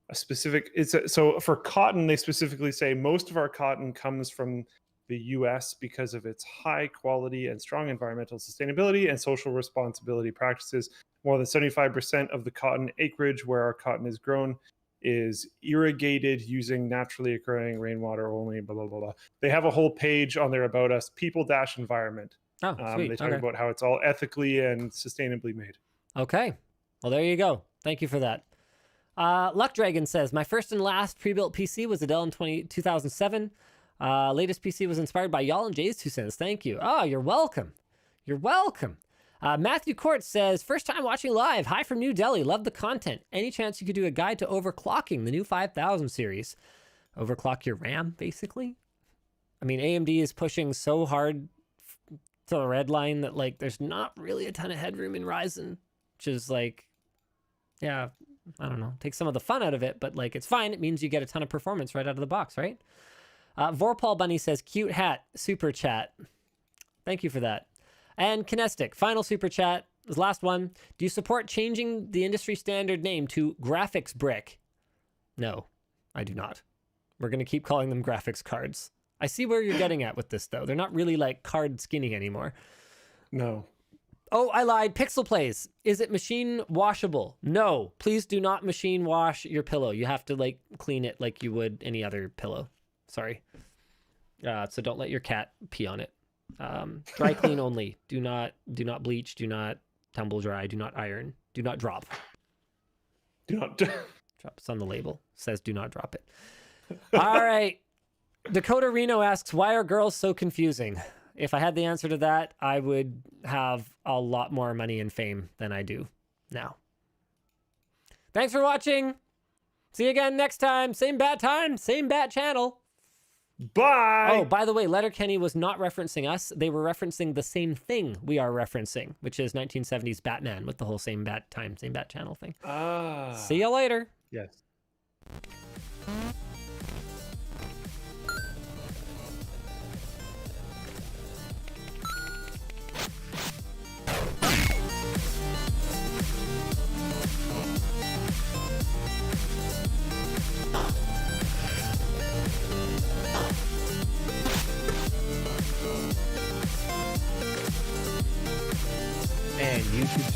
a specific... So for cotton, they specifically say most of our cotton comes from the US because of its high quality and strong environmental sustainability and social responsibility practices. More than 75% of the cotton acreage where our cotton is grown is irrigated using naturally occurring rainwater only, blah, blah, blah, blah. They have a whole page on there about us, people-environment. Oh, sweet. They talk about how it's all ethically and sustainably made. Okay. Well, there you go. Thank you for that. Luck Dragon says, my first and last pre-built PC was a Dell in 2007. Latest PC was inspired by y'all and Jay's 2 cents. Thank you. Oh, you're welcome. You're welcome. Matthew Court says, first time watching live. Hi from New Delhi. Love the content. Any chance you could do a guide to overclocking the new 5000 series? Overclock your RAM, basically? I mean, AMD is pushing so hard to the red line that, like, there's not really a ton of headroom in Ryzen, which is, like, yeah, I don't know. Take some of the fun out of it, but, like, it's fine. It means you get a ton of performance right out of the box, right? Vorpal Bunny says, cute hat, super chat. Thank you for that. And Kinestic, final super chat, this last one. Do you support changing the industry standard name to graphics brick? No, I do not. We're going to keep calling them graphics cards. I see where you're getting at with this, though. They're not really like card skinny anymore. No. Oh, I lied. Pixel Plays. Is it machine washable? No. Please do not machine wash your pillow. You have to like clean it like you would any other pillow. Sorry. So don't let your cat pee on it. Dry clean only. Do not bleach. Do not tumble dry. Do not iron. Do not drop. Do not drop. It's on the label. It says do not drop it. All right. Dakota Reno asks, why are girls so confusing? If I had the answer to that, I would have a lot more money and fame than I do now. Thanks for watching. See you again next time. Same bat time, same bat channel. Bye. Oh, by the way, Letterkenny was not referencing us. They were referencing the same thing we are referencing, which is 1970s Batman with the whole same bat time, same bat channel thing. See you later. Yes. and YouTube